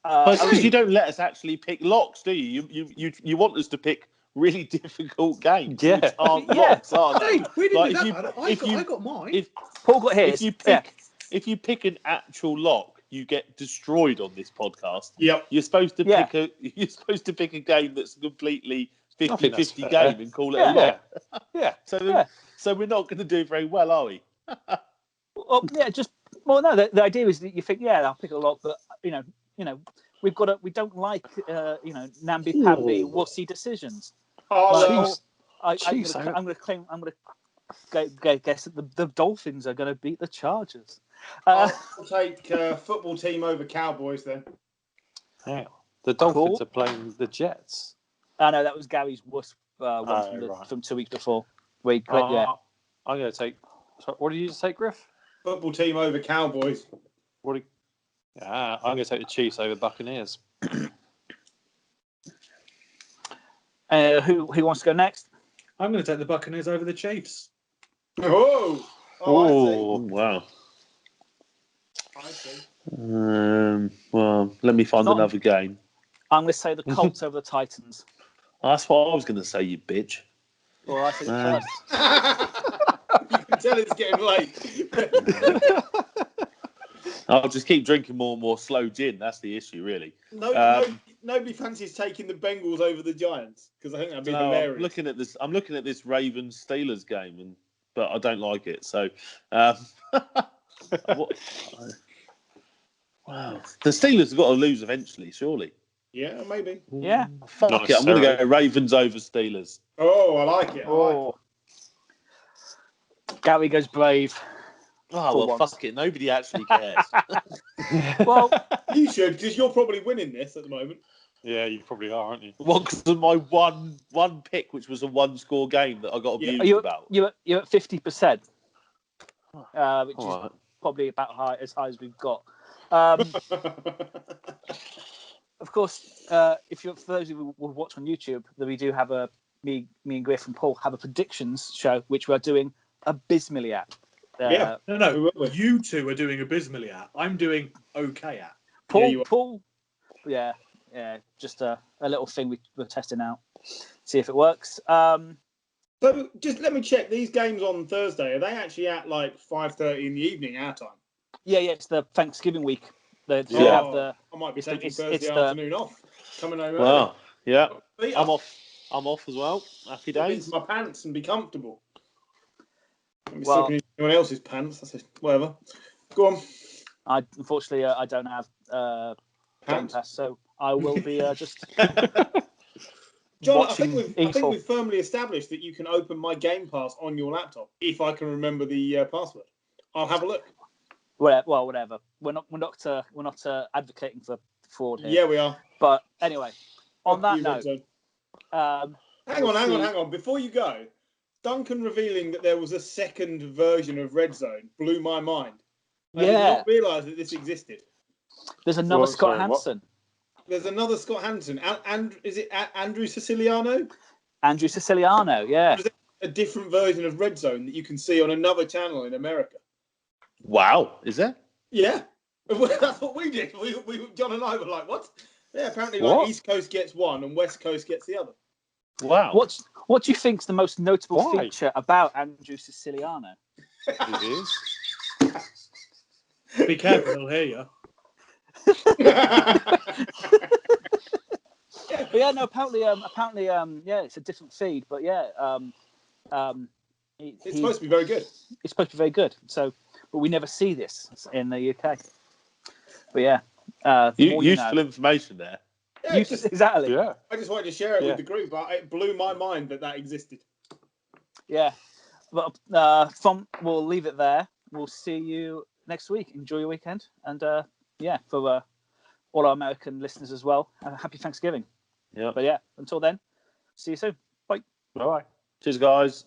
B: because you don't let us actually pick locks, do you? You want us to pick really difficult games,
D: Yeah.
B: which aren't
A: Yeah.
B: locks, are they?
C: Hey, we didn't
B: Like,
C: do
B: if
C: that
B: you-
C: bad.
B: if you-
C: I got mine.
B: If
A: Paul got his.
B: if you pick if you pick an actual lock, you get destroyed on this podcast.
E: Yep.
B: You're supposed to
A: Yeah.
B: pick a game that's a completely
D: I think that's
B: 50-50
D: fair.
B: game and call it
A: Yeah.
B: a lock.
D: Yeah.
B: So we're not going to do very well, are we?
A: Well, yeah, no. The idea is that you think, yeah, I'll pick a lock, but you know, we don't like namby-pamby wussy decisions.
E: I'll,
A: I'm
D: Chiefs,
A: going to guess that the Dolphins are going to beat the Chargers.
E: I'll take football team over Cowboys then.
D: Yeah. The Dolphins
A: Cool.
D: are playing the Jets.
A: I know that was Gary's wuss one
D: Right.
A: from 2 weeks before. Where he clicked, yeah.
D: I'm going to take. Sorry, what did you just say, Griff?
E: Football team over Cowboys.
D: I'm going to take the Chiefs over Buccaneers.
A: Who wants to go next?
C: I'm going to take the Buccaneers over the Chiefs.
E: Oh,
B: Oh, wow.
E: I see.
B: Well, let me find
A: Not-
B: another game.
A: I'm going to say the Colts over the Titans.
B: That's what I was going to say, you bitch.
A: Or I said it first.
E: You can tell it's getting late.
B: I'll just keep drinking more and more slow gin. That's the issue, really.
E: Nobody fancies taking the Bengals over the Giants because I think that'd be
B: No,
E: hilarious.
B: I'm looking at this Ravens Steelers game, but I don't like it. So, wow, the Steelers have got to lose eventually, surely.
E: Yeah, maybe.
A: Yeah.
B: Fuck
D: Not
B: it, I'm going to
D: necessarily.
B: go Ravens over Steelers.
E: Oh, I like it.
A: Gary goes brave.
B: Oh,
A: For
B: well,
A: once.
B: fuck it. Nobody actually cares.
A: Well,
E: You should because you're probably winning this at the moment.
D: Yeah, you probably are, aren't you?
B: Well, because of my one pick, which was a one-score game that I got abused about.
A: you're at 50%, which
B: All
A: is
B: right.
A: probably about as high as we've got. Of course, for those of you who watch on YouTube, that we do have me and Griff and Paul have a predictions show, which we're doing abysmally at.
E: Yeah.
C: No, you two are doing abysmally at. I'm doing okay at.
A: Paul, yeah, just a little thing we're testing out, see if it works.
E: So just let me check. These games on Thursday, are they actually at like 5:30 in the evening our time?
A: Yeah, it's the Thanksgiving week. They
B: Yeah.
A: have the.
E: I might be
A: it's
E: taking
A: the-
E: Thursday
A: it's the-
E: afternoon off. Coming home
B: Well, yeah.
E: early.
B: I'm off as well. Happy
E: Get
B: days.
E: into my pants and be comfortable. Don't be
A: Well-
E: soaking in anyone else's pants. That's whatever. Go on.
A: Unfortunately, I don't have Game
E: Pants.
A: Pass, so I will be just.
E: John, I
A: watching
E: think
A: E4.
E: we've firmly established that you can open my Game Pass on your laptop if I can remember the password. I'll have a look.
A: Well, whatever. We're not advocating for fraud here.
E: Yeah, we are.
A: But anyway, on that
E: You,
A: note,
E: Red Zone.
A: hang
E: Hang on. Before you go, Duncan revealing that there was a second version of Red Zone blew my mind. I did
A: Yeah.
E: not realise that this existed.
A: There's another
D: Well,
A: Scott
D: sorry, what?
A: Hansen.
E: There's another Scott Hansen. And is it Andrew Siciliano?
A: Andrew Siciliano, yeah.
E: A different version of Red Zone that you can see on another channel in America.
B: Wow, is there?
E: Yeah, that's what we did. We John and I were like, what? Yeah, apparently
B: What?
E: like East Coast gets one and West Coast gets the other.
B: Wow.
A: What do you think's the most notable
D: Why?
A: feature about Andrew Siciliano?
D: It is.
C: Be careful, he'll hear you.
A: But yeah, no. Apparently, yeah, it's a different feed. But yeah,
E: It's supposed to be very good.
A: It's supposed to be very good. So, but we never see this in the UK. But yeah, the more you
B: Useful
A: know.
B: information there.
E: Yeah,
A: Exactly.
D: Yeah.
E: I just wanted to share it
D: Yeah.
E: with the group, but it blew my mind that existed.
A: Yeah. But we'll leave it there. We'll see you next week. Enjoy your weekend, and yeah, for all our American listeners as well, happy Thanksgiving.
B: Yeah.
A: But yeah, until then, see you soon. Bye.
D: Bye.
B: Cheers, guys.